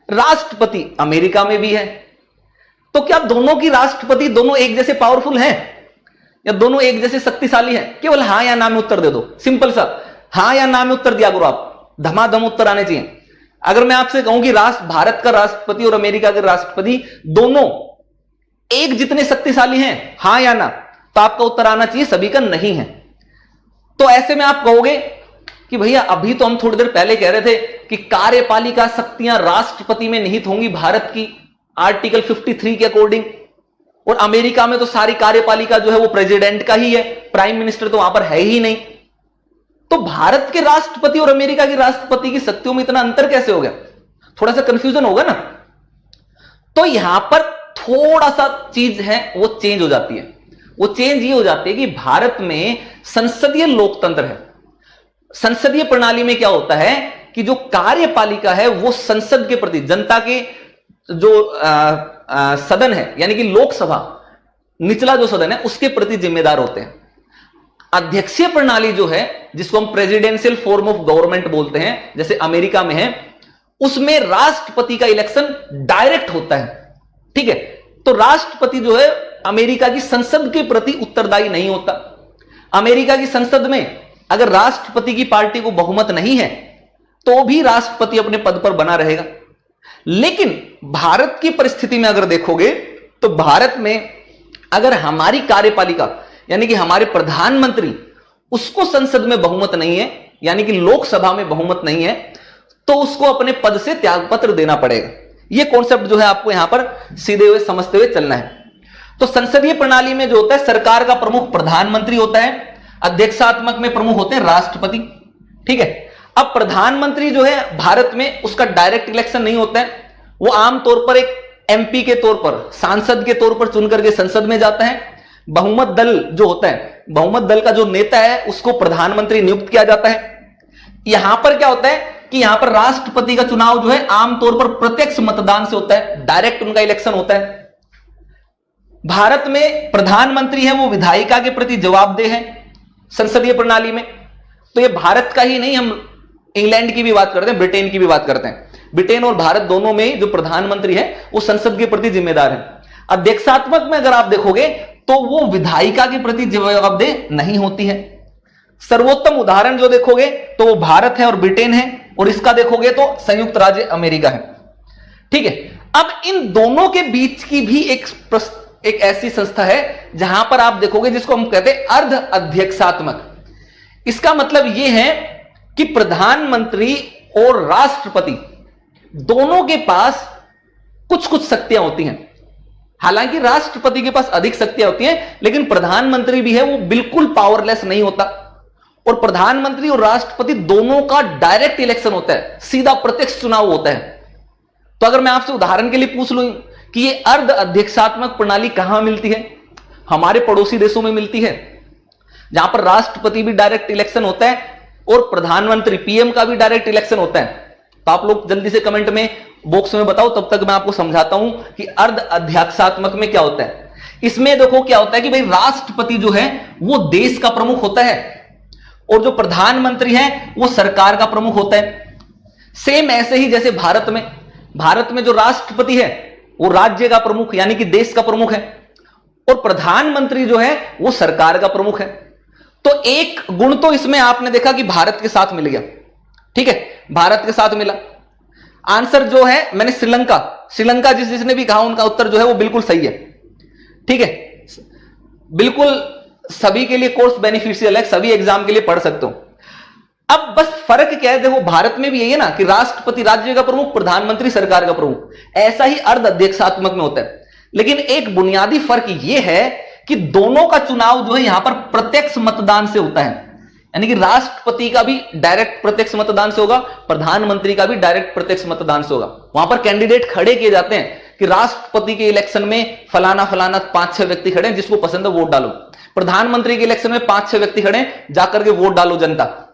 Speaker 2: राष्ट्रपति अमेरिका में भी है। तो क्या दोनों की राष्ट्रपति दोनों एक जैसे पावरफुल हैं या दोनों एक जैसे शक्तिशाली हैं? केवल हां या ना में उत्तर दे दो, सिंपल सा हां या ना में उत्तर दिया करो आप, धमाधम उत्तर आने चाहिए। अगर मैं आपसे कहूं कि भारत का राष्ट्रपति और अमेरिका के राष्ट्रपति दोनों एक जितने शक्तिशाली हैं, हां या ना, तो आपका उत्तर आना चाहिए सभी का नहीं है। तो ऐसे में आप कहोगे कि भैया अभी तो हम थोड़ी देर पहले कह रहे थे कि कार्यपालिका शक्तियां राष्ट्रपति में निहित होंगी भारत की आर्टिकल 53 के अकॉर्डिंग, और अमेरिका में तो सारी कार्यपालिका जो है वो प्रेसिडेंट का ही है, प्राइम मिनिस्टर तो वहां पर है ही नहीं। तो भारत के राष्ट्रपति और अमेरिका के राष्ट्रपति की शक्तियों में इतना अंतर कैसे हो गया? थोड़ा सा कंफ्यूजन होगा ना। तो यहां पर थोड़ा सा चीज है वो चेंज हो जाती है। वो चेंज ये हो जाती है कि भारत में संसदीय लोकतंत्र है। संसदीय प्रणाली में क्या होता है कि जो कार्यपालिका है वो संसद के प्रति, जनता के जो सदन है यानी कि लोकसभा, निचला जो सदन है उसके प्रति जिम्मेदार होते हैं। अध्यक्षीय प्रणाली जो है, जिसको हम प्रेसिडेंशियल फॉर्म ऑफ गवर्नमेंट बोलते हैं, जैसे अमेरिका में है, उसमें राष्ट्रपति का इलेक्शन डायरेक्ट होता है। ठीक है, तो राष्ट्रपति जो है अमेरिका की संसद के प्रति उत्तरदायी नहीं होता। अमेरिका की संसद में अगर राष्ट्रपति की पार्टी को बहुमत नहीं है तो भी राष्ट्रपति अपने पद पर बना रहेगा। लेकिन भारत की परिस्थिति में अगर देखोगे तो भारत में अगर हमारी कार्यपालिका यानी कि हमारे प्रधानमंत्री, उसको संसद में बहुमत नहीं है यानी कि लोकसभा में बहुमत नहीं है, तो उसको अपने पद से त्यागपत्र देना पड़ेगा। यह कॉन्सेप्ट जो है आपको यहां पर सीधे हुए समझते हुए चलना है। तो संसदीय प्रणाली में जो होता है, सरकार का प्रमुख प्रधानमंत्री होता है, अध्यक्षात्मक में प्रमुख होते हैं राष्ट्रपति। ठीक है, अब प्रधानमंत्री जो है भारत में उसका डायरेक्ट इलेक्शन नहीं होता है, वो आमतौर पर एक एमपी के तौर पर, सांसद के तौर पर चुन करके संसद में जाता है। बहुमत दल जो होता है, बहुमत दल का जो नेता है उसको प्रधानमंत्री नियुक्त किया जाता है। यहां पर क्या होता है कि यहां पर राष्ट्रपति का चुनाव जो है आमतौर पर प्रत्यक्ष मतदान से होता है, डायरेक्ट उनका इलेक्शन होता है। भारत में प्रधानमंत्री है वो विधायिका के प्रति जवाबदेह है संसदीय प्रणाली में। तो ये भारत का ही नहीं, हम इंग्लैंड की भी बात करते हैं, ब्रिटेन की भी बात करते हैं। ब्रिटेन और भारत दोनों में जो प्रधानमंत्री है वो संसद के प्रति जिम्मेदार है। अध्यक्षात्मक में अगर आप देखोगे तो वो विधायिका के प्रति जवाबदेह नहीं होती है। सर्वोत्तम उदाहरण जो देखोगे तो वो भारत है और ब्रिटेन है, और इसका देखोगे तो संयुक्त राज्य अमेरिका है। ठीक है, अब इन दोनों के बीच की भी एक ऐसी संस्था है जहां पर आप देखोगे जिसको हम कहते हैं अर्ध अध्यक्षात्मक। इसका मतलब यह है कि प्रधानमंत्री और राष्ट्रपति दोनों के पास कुछ कुछ शक्तियां होती हैं। हालांकि राष्ट्रपति के पास अधिक शक्तियां होती हैं, लेकिन प्रधानमंत्री भी है वो बिल्कुल पावरलेस नहीं होता। और प्रधानमंत्री और राष्ट्रपति दोनों का डायरेक्ट इलेक्शन होता है, सीधा प्रत्यक्ष चुनाव होता है। तो अगर मैं आपसे उदाहरण के लिए पूछ लूं कि ये अर्ध अध्यक्षात्मक प्रणाली कहां मिलती है, हमारे पड़ोसी देशों में मिलती है, जहां पर राष्ट्रपति भी डायरेक्ट इलेक्शन होता है और प्रधानमंत्री पीएम का भी डायरेक्ट इलेक्शन होता है। तो आप लोग जल्दी से कमेंट में बॉक्स में बताओ, तब तक मैं आपको समझाता हूं कि अर्ध अध्यक्षात्मक में क्या होता है। इसमें देखो क्या होता है कि भाई राष्ट्रपति जो है वो देश का प्रमुख होता है और जो प्रधानमंत्री है वो सरकार का प्रमुख होता है। सेम ऐसे ही जैसे भारत में जो राष्ट्रपति है वो राज्य का प्रमुख यानी कि देश का प्रमुख है, और प्रधानमंत्री जो है वो सरकार का प्रमुख है। तो एक गुण तो इसमें आपने देखा कि भारत के साथ मिल गया। ठीक है, भारत के साथ मिला। आंसर जो है मैंने श्रीलंका जिसने भी कहा उनका उत्तर जो है वो बिल्कुल सही है। ठीक है, बिल्कुल सभी के लिए कोर्स बेनिफिशियल है, सभी एग्जाम के लिए पढ़ सकते हो। अब बस फर्क क्या है, देखो भारत में भी यही है ना कि राष्ट्रपति राज्य का प्रमुख, प्रधानमंत्री सरकार का प्रमुख। ऐसा ही अर्ध अध्यक्षात्मक में होता है, लेकिन एक बुनियादी फर्क यह है कि दोनों का चुनाव जो है यहां पर प्रत्यक्ष मतदान से होता है। यानी कि राष्ट्रपति का भी डायरेक्ट प्रत्यक्ष मतदान से होगा, प्रधानमंत्री का भी डायरेक्ट प्रत्यक्ष मतदान से होगा। वहां पर कैंडिडेट खड़े किए जाते हैं कि राष्ट्रपति के इलेक्शन में फलाना 5-6 व्यक्ति खड़े हैं, जिसको पसंद है वोट डालो। प्रधानमंत्री के इलेक्शन में 5-6 व्यक्ति खड़े हैं, जाकर के वोट डालो जनता।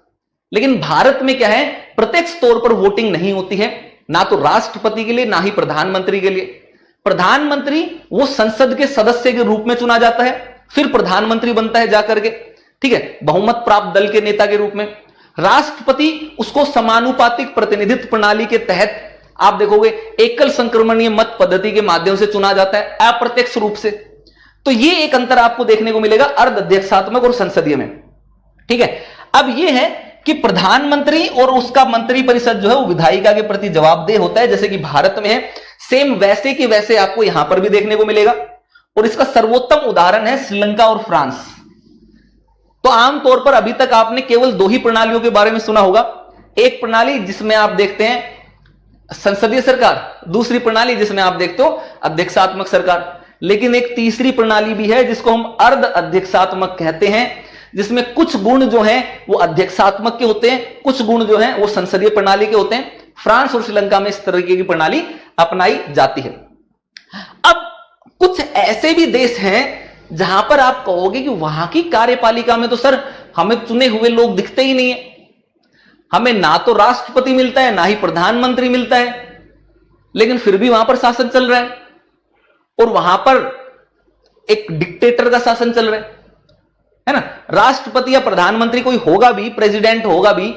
Speaker 2: लेकिन भारत में क्या है, प्रत्यक्ष तौर पर वोटिंग नहीं होती है, ना तो राष्ट्रपति के लिए ना ही प्रधानमंत्री के लिए। प्रधानमंत्री वो संसद के सदस्य के रूप में चुना जाता है, फिर प्रधानमंत्री बनता है जाकर के। ठीक है, बहुमत प्राप्त दल के नेता के रूप में। राष्ट्रपति उसको समानुपातिक प्रतिनिधित्व प्रणाली के तहत आप देखोगे एकल संक्रमणीय मत पद्धति के माध्यम से चुना जाता है, अप्रत्यक्ष रूप से। तो ये एक अंतर आपको देखने को मिलेगा अर्ध अध्यक्षात्मक और संसदीय में। ठीक है, अब यह है कि प्रधानमंत्री और उसका मंत्री परिषद जो है वो विधायिका के प्रति जवाबदेह होता है, जैसे कि भारत में है। सेम वैसे के वैसे आपको यहां पर भी देखने को मिलेगा, और इसका सर्वोत्तम उदाहरण है श्रीलंका और फ्रांस। तो आमतौर पर अभी तक आपने केवल 2 ही प्रणालियों के बारे में सुना होगा। एक प्रणाली जिसमें आप देखते हैं संसदीय सरकार, दूसरी प्रणाली जिसमें आप देखते हो अध्यक्षात्मक सरकार। लेकिन एक तीसरी प्रणाली भी है जिसको हम अर्ध अध्यक्षात्मक कहते हैं, जिसमें कुछ गुण जो हैं वो अध्यक्षात्मक के होते हैं, कुछ गुण जो हैं वो संसदीय प्रणाली के होते हैं। फ्रांस और श्रीलंका में इस तरीके की प्रणाली अपनाई जाती है। अब कुछ ऐसे भी देश हैं जहां पर आप कहोगे कि वहां की कार्यपालिका में तो सर हमें चुने हुए लोग दिखते ही नहीं है, हमें ना तो राष्ट्रपति मिलता है ना ही प्रधानमंत्री मिलता है, लेकिन फिर भी वहां पर शासन चल रहा है और वहां पर एक डिक्टेटर का शासन चल रहा है ना। राष्ट्रपति या प्रधानमंत्री कोई होगा भी, प्रेसिडेंट होगा भी,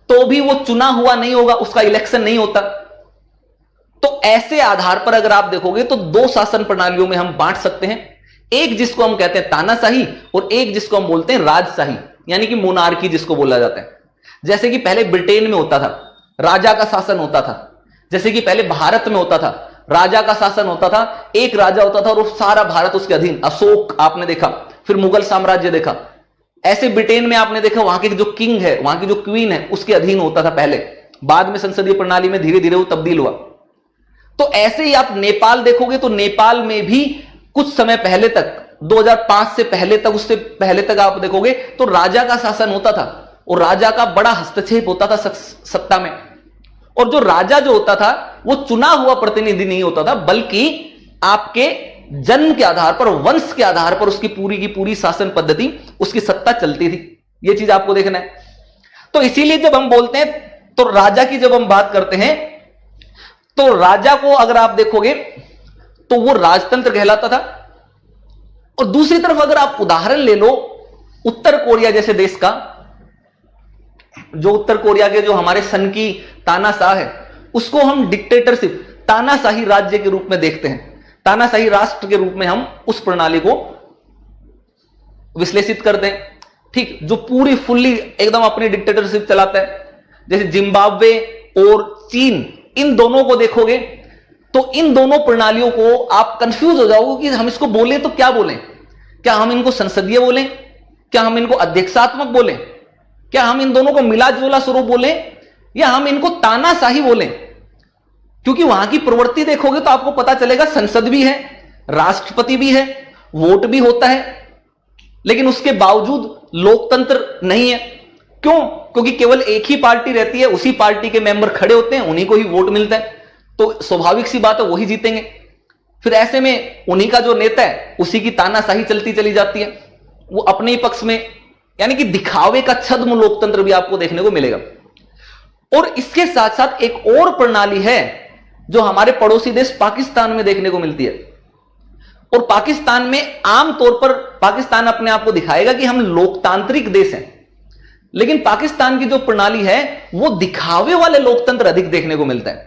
Speaker 2: तो भी वो चुना हुआ नहीं होगा, उसका इलेक्शन नहीं होता। तो ऐसे आधार पर अगर आप देखोगे तो दो शासन प्रणालियों में हम बांट सकते हैं, एक जिसको हम कहते हैं तानाशाही और एक जिसको हम बोलते हैं राजशाही, यानी कि मोनार्की जिसको बोला जाता है। जैसे कि पहले ब्रिटेन में होता था, राजा का शासन होता था। जैसे कि पहले भारत में होता था, राजा का शासन होता था, एक राजा होता था और सारा भारत उसके अधीन। अशोक आपने देखा, फिर मुगल साम्राज्य देखा। ऐसे ब्रिटेन में आपने देखा वहां के जो किंग है, वहां की जो क्वीन है, उसके अधीन होता था पहले। बाद में संसदीय प्रणाली में धीरे धीरे वो तब्दील हुआ। तो ऐसे ही आप नेपाल देखोगे तो नेपाल में भी कुछ समय पहले तक, 2005 से पहले तक, उससे पहले तक आप देखोगे तो राजा का शासन होता था और राजा का बड़ा हस्तक्षेप होता था सत्ता में। और जो राजा जो होता था वो चुना हुआ प्रतिनिधि नहीं होता था, बल्कि आपके जन्म के आधार पर, वंश के आधार पर उसकी पूरी की पूरी शासन पद्धति, उसकी सत्ता चलती थी। यह चीज आपको देखना है। तो इसीलिए जब हम बोलते हैं तो राजा की जब हम बात करते हैं तो राजा को अगर आप देखोगे तो वो राजतंत्र कहलाता था। और दूसरी तरफ अगर आप उदाहरण ले लो उत्तर कोरिया जैसे देश का, जो उत्तर कोरिया के जो हमारे सन की तानाशाह है, उसको हम डिक्टेटरशिप, तानाशाही राज्य के रूप में देखते हैं। तानाशाही राष्ट्र के रूप में हम उस प्रणाली को विश्लेषित करते हैं। ठीक, जो पूरी फुल्ली एकदम अपनी डिक्टेटरशिप चलाता है। जैसे जिम्बाब्वे और चीन, इन दोनों को देखोगे तो इन दोनों प्रणालियों को आप कंफ्यूज हो जाओगे कि हम इसको बोलें तो क्या बोलें। क्या हम इनको संसदीय बोलें, क्या हम इनको अध्यक्षात्मक बोलें, क्या हम इन दोनों को मिला जुला स्वरूप बोलें, या हम इनको तानाशाही बोलें। क्योंकि वहां की प्रवृत्ति देखोगे तो आपको पता चलेगा संसद भी है, राष्ट्रपति भी है, वोट भी होता है, लेकिन उसके बावजूद लोकतंत्र नहीं है। क्यों? क्योंकि केवल एक ही पार्टी रहती है, उसी पार्टी के मेंबर खड़े होते हैं, उन्हीं को ही वोट मिलता है। तो स्वाभाविक सी बात है वही जीतेंगे। फिर ऐसे में उन्हीं का जो नेता है उसी की तानाशाही चलती चली जाती है, वो अपने ही पक्ष में, यानी कि दिखावे का छद्म लोकतंत्र भी आपको देखने को मिलेगा। और इसके साथ साथ एक और प्रणाली है जो हमारे पड़ोसी देश पाकिस्तान में देखने को मिलती है। और पाकिस्तान में आमतौर पर पाकिस्तान अपने आप को दिखाएगा कि हम लोकतांत्रिक देश हैं, लेकिन पाकिस्तान की जो प्रणाली है वो दिखावे वाले लोकतंत्र अधिक देखने को मिलता है।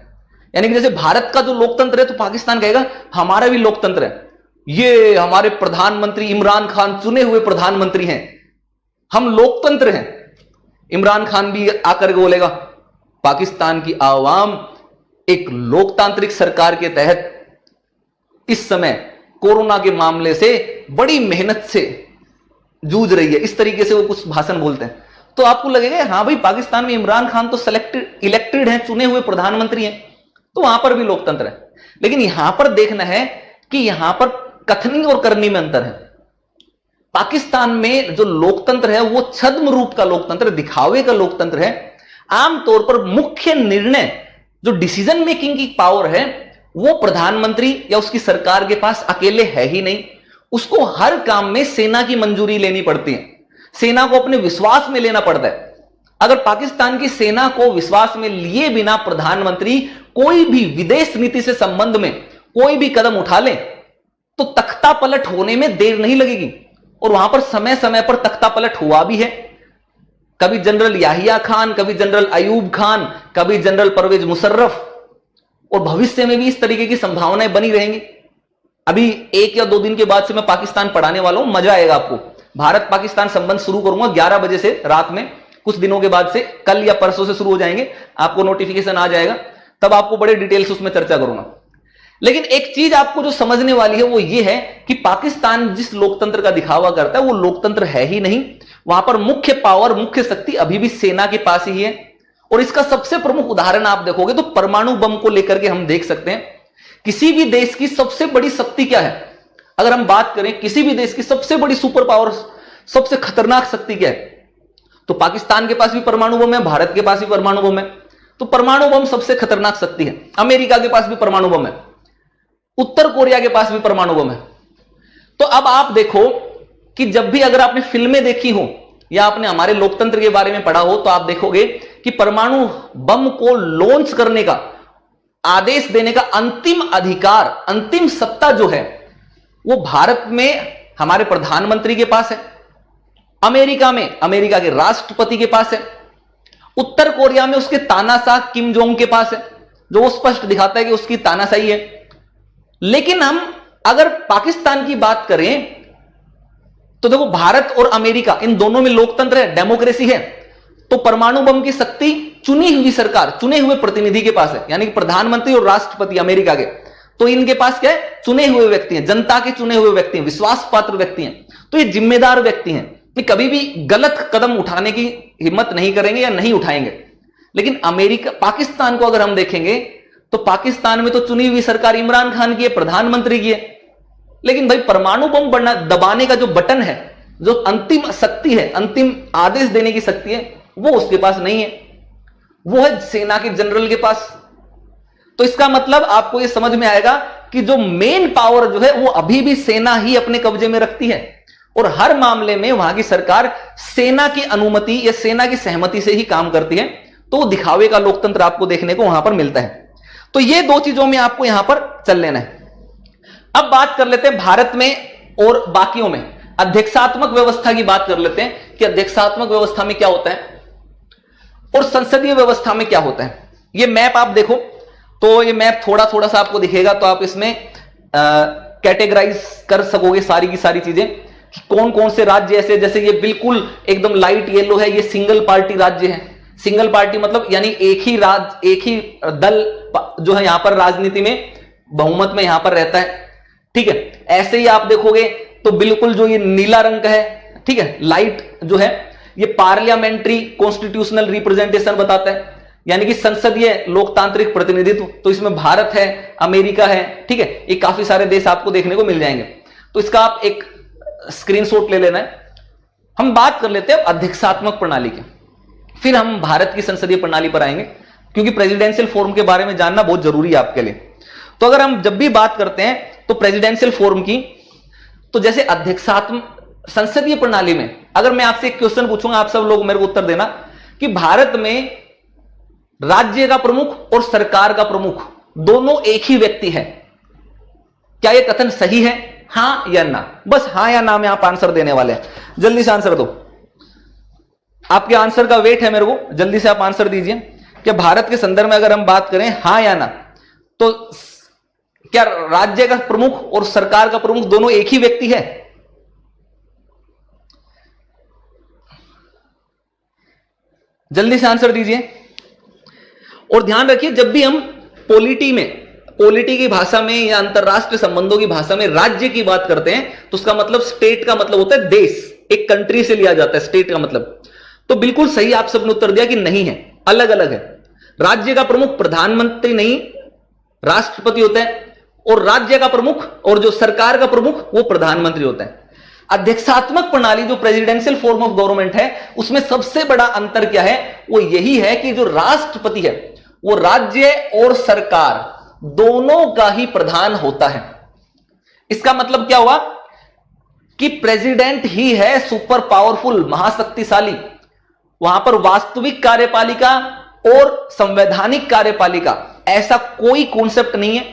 Speaker 2: यानी कि जैसे भारत का जो लोकतंत्र है तो पाकिस्तान कहेगा हमारा भी लोकतंत्र है, ये हमारे प्रधानमंत्री इमरान खान चुने हुए प्रधानमंत्री हैं, हम लोकतंत्र हैं। इमरान खान भी आकर के बोलेगा पाकिस्तान की आवाम एक लोकतांत्रिक सरकार के तहत इस समय कोरोना के मामले से बड़ी मेहनत से जूझ रही है। इस तरीके से वो कुछ भाषण बोलते हैं तो आपको लगेगा हां भाई, पाकिस्तान में इमरान खान तो इलेक्टेड हैं, चुने हुए प्रधानमंत्री हैं, तो वहां पर भी लोकतंत्र है। लेकिन यहां पर देखना है कि यहां पर कथनी और करनी में अंतर है। पाकिस्तान में जो लोकतंत्र है वो छद्म रूप का लोकतंत्र, दिखावे का लोकतंत्र है। आमतौर पर मुख्य निर्णय, जो डिसीजन मेकिंग की पावर है, वो प्रधानमंत्री या उसकी सरकार के पास अकेले है ही नहीं। उसको हर काम में सेना की मंजूरी लेनी पड़ती है, सेना को अपने विश्वास में लेना पड़ता है। अगर पाकिस्तान की सेना को विश्वास में लिए बिना प्रधानमंत्री कोई भी विदेश नीति से संबंध में कोई भी कदम उठा ले तो तख्ता पलट होने में देर नहीं लगेगी। और वहां पर समय समय पर तख्ता पलट हुआ भी है। कभी जनरल याहिया खान, कभी जनरल अयूब खान, कभी जनरल परवेज मुशर्रफ, और भविष्य में भी इस तरीके की संभावनाएं बनी रहेंगी। अभी 1 या 2 दिन के बाद से मैं पाकिस्तान पढ़ाने वाला हूं, मजा आएगा आपको। भारत पाकिस्तान संबंध शुरू करूंगा 11 बजे से रात में, कुछ दिनों के बाद से, कल या परसों से शुरू हो जाएंगे, आपको नोटिफिकेशन आ जाएगा, तब आपको बड़े डिटेल्स उसमें चर्चा करूंगा। लेकिन एक चीज आपको जो समझने वाली है वो ये है कि पाकिस्तान जिस लोकतंत्र का दिखावा करता है वो लोकतंत्र है ही नहीं। वहां पर मुख्य पावर, मुख्य शक्ति अभी भी सेना के पास ही है। और इसका सबसे प्रमुख उदाहरण आप देखोगे तो परमाणु बम को लेकर के हम देख सकते हैं। किसी भी देश की सबसे बड़ी शक्ति क्या है? अगर हम बात करें किसी भी देश की सबसे बड़ी सुपर पावर, सबसे खतरनाक शक्ति क्या है, तो पाकिस्तान के पास भी परमाणु बम है, भारत के पास भी परमाणु बम है। तो परमाणु बम सबसे खतरनाक शक्ति है। अमेरिका के पास भी परमाणु बम है, उत्तर कोरिया के पास भी परमाणु बम है। तो अब आप देखो कि जब भी अगर आपने फिल्में देखी हो या आपने हमारे लोकतंत्र के बारे में पढ़ा हो तो आप देखोगे कि परमाणु बम को लॉन्च करने का आदेश देने का अंतिम अधिकार, अंतिम सत्ता जो है वो भारत में हमारे प्रधानमंत्री के पास है, अमेरिका में अमेरिका के राष्ट्रपति के पास है, उत्तर कोरिया में उसके तानाशाह किम जोंग के पास है, जो वो स्पष्ट दिखाता है कि उसकी तानाशाही है। लेकिन हम अगर पाकिस्तान की बात करें तो देखो, भारत और अमेरिका इन दोनों में लोकतंत्र है, डेमोक्रेसी है, तो परमाणु बम की शक्ति चुनी हुई सरकार, चुने हुए प्रतिनिधि के पास है, यानी कि प्रधानमंत्री और राष्ट्रपति अमेरिका के, तो इनके पास क्या है, चुने हुए व्यक्ति हैं, जनता के चुने हुए व्यक्ति हैं, विश्वास पात्र व्यक्ति हैं, तो ये जिम्मेदार व्यक्ति हैं, ये कभी भी गलत कदम उठाने की हिम्मत नहीं करेंगे या नहीं उठाएंगे। लेकिन अमेरिका, पाकिस्तान को अगर हम देखेंगे तो पाकिस्तान में तो चुनी हुई सरकार इमरान खान की है, प्रधानमंत्री की है, लेकिन भाई परमाणु बम दबाने का जो बटन है, जो अंतिम शक्ति है, अंतिम आदेश देने की शक्ति है, वो उसके पास नहीं है, वो है सेना के जनरल के पास। तो इसका मतलब आपको यह समझ में आएगा कि जो मेन पावर जो है वो अभी भी सेना ही अपने कब्जे में रखती है, और हर मामले में वहां की सरकार सेना की अनुमति या सेना की सहमति से ही काम करती है। तो दिखावे का लोकतंत्र आपको देखने को वहां पर मिलता है। तो ये दो चीजों में आपको यहां पर चल लेना है। अब बात कर लेते हैं भारत में और बाकियों में, अध्यक्षात्मक व्यवस्था की बात कर लेते हैं कि अध्यक्षात्मक व्यवस्था में क्या होता है और संसदीय व्यवस्था में क्या होता है। ये मैप आप देखो तो ये मैप थोड़ा थोड़ा सा आपको दिखेगा, तो आप इसमें कैटेगराइज कर सकोगे सारी की सारी चीजें कि कौन कौन से राज्य ऐसे, जैसे ये बिल्कुल एकदम लाइट येलो है, ये सिंगल पार्टी राज्य है। सिंगल पार्टी मतलब यानी एक ही दल जो है यहां पर राजनीति में बहुमत में यहां पर रहता है, ठीक है। ऐसे ही आप देखोगे तो बिल्कुल जो ये नीला रंग का है, ठीक है, लाइट जो है, ये पार्लियामेंट्री कॉन्स्टिट्यूशनल रिप्रेजेंटेशन बताता है, यानी कि संसदीय लोकतांत्रिक प्रतिनिधित्व। तो इसमें भारत है, अमेरिका है, ठीक है, ये काफी सारे देश आपको देखने को मिल जाएंगे। तो इसका आप एक स्क्रीनशॉट ले लेना है। हम बात कर लेते हैं अध्यक्षात्मक प्रणाली की, फिर हम भारत की संसदीय प्रणाली पर आएंगे, क्योंकि प्रेसिडेंशियल फॉर्म के बारे में जानना बहुत जरूरी है आपके लिए। तो अगर हम जब भी बात करते हैं तो प्रेसिडेंशियल फॉर्म की, तो जैसे अध्यक्षात्मक संसदीय प्रणाली में अगर मैं आपसे एक क्वेश्चन पूछूंगा, आप सब लोग मेरे को उत्तर देना कि भारत में राज्य का प्रमुख और सरकार का प्रमुख दोनों एक ही व्यक्ति है, क्या यह कथन सही है, हां या ना? बस हां या ना में आप आंसर देने वाले हैं। जल्दी से आंसर दो, आपके आंसर का वेट है मेरे को, जल्दी से आप आंसर दीजिए कि भारत के संदर्भ में अगर हम बात करें हां या ना, तो क्या राज्य का प्रमुख और सरकार का प्रमुख दोनों एक ही व्यक्ति है? जल्दी से आंसर दीजिए। और ध्यान रखिए, जब भी हम पॉलिटी की भाषा में या अंतरराष्ट्रीय संबंधों की भाषा में राज्य की बात करते हैं तो उसका मतलब स्टेट का मतलब होता है देश, एक कंट्री से लिया जाता है स्टेट का मतलब। तो बिल्कुल सही आप सबने उत्तर दिया कि नहीं है, अलग अलग है। राज्य का प्रमुख प्रधानमंत्री नहीं, राष्ट्रपति होता है, और राज्य का प्रमुख और जो सरकार का प्रमुख वो प्रधानमंत्री होता है। अध्यक्षात्मक प्रणाली जो प्रेसिडेंशियल फॉर्म ऑफ गवर्नमेंट है, उसमें सबसे बड़ा अंतर क्या है, वो यही है कि जो राष्ट्रपति है वो राज्य और सरकार दोनों का ही प्रधान होता है। इसका मतलब क्या हुआ कि प्रेसिडेंट ही है सुपर पावरफुल, महाशक्तिशाली। वहां पर वास्तविक कार्यपालिका और संवैधानिक कार्यपालिका ऐसा कोई कॉन्सेप्ट नहीं है,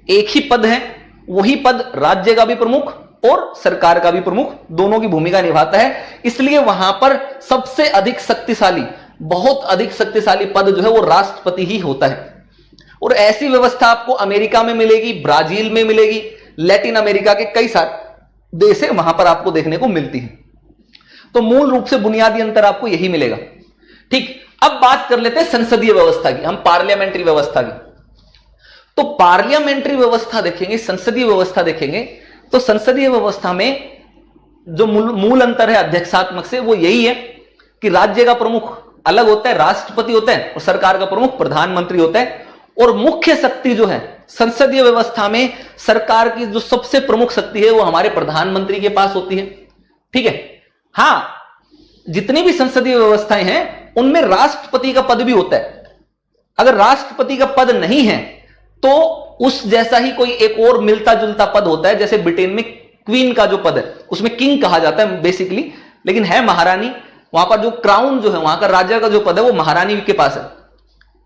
Speaker 2: एक ही पद है, वही पद राज्य का भी प्रमुख और सरकार का भी प्रमुख दोनों की भूमिका निभाता है। इसलिए वहां पर सबसे अधिक शक्तिशाली, बहुत अधिक शक्तिशाली पद जो है वो राष्ट्रपति ही होता है। और ऐसी व्यवस्था आपको अमेरिका में मिलेगी, ब्राजील में मिलेगी, लैटिन अमेरिका के कई सारे देश है वहां पर आपको देखने को मिलती है। तो मूल रूप से बुनियादी अंतर आपको यही मिलेगा। ठीक, अब बात कर लेते हैं संसदीय व्यवस्था की, हम पार्लियामेंट्री व्यवस्था की। तो पार्लियामेंट्री व्यवस्था देखेंगे, संसदीय व्यवस्था देखेंगे, तो संसदीय व्यवस्था में जो मूल अंतर है अध्यक्षात्मक से वो यही है कि राज्य का प्रमुख अलग होता है, राष्ट्रपति होता है, और सरकार का प्रमुख प्रधानमंत्री होता है। और मुख्य शक्ति जो है संसदीय व्यवस्था में, सरकार की जो सबसे प्रमुख शक्ति है वो हमारे प्रधानमंत्री के पास होती है। ठीक है, हां, जितनी भी संसदीय व्यवस्थाएं हैं उनमें राष्ट्रपति का पद भी होता है। अगर राष्ट्रपति का पद नहीं है तो उस जैसा ही कोई एक और मिलता जुलता पद होता है, जैसे ब्रिटेन में क्वीन का जो पद है उसमें किंग कहा जाता है बेसिकली, लेकिन है महारानी, वहां पर जो क्राउन जो है, वहां का राजा का जो पद है वो महारानी के पास है।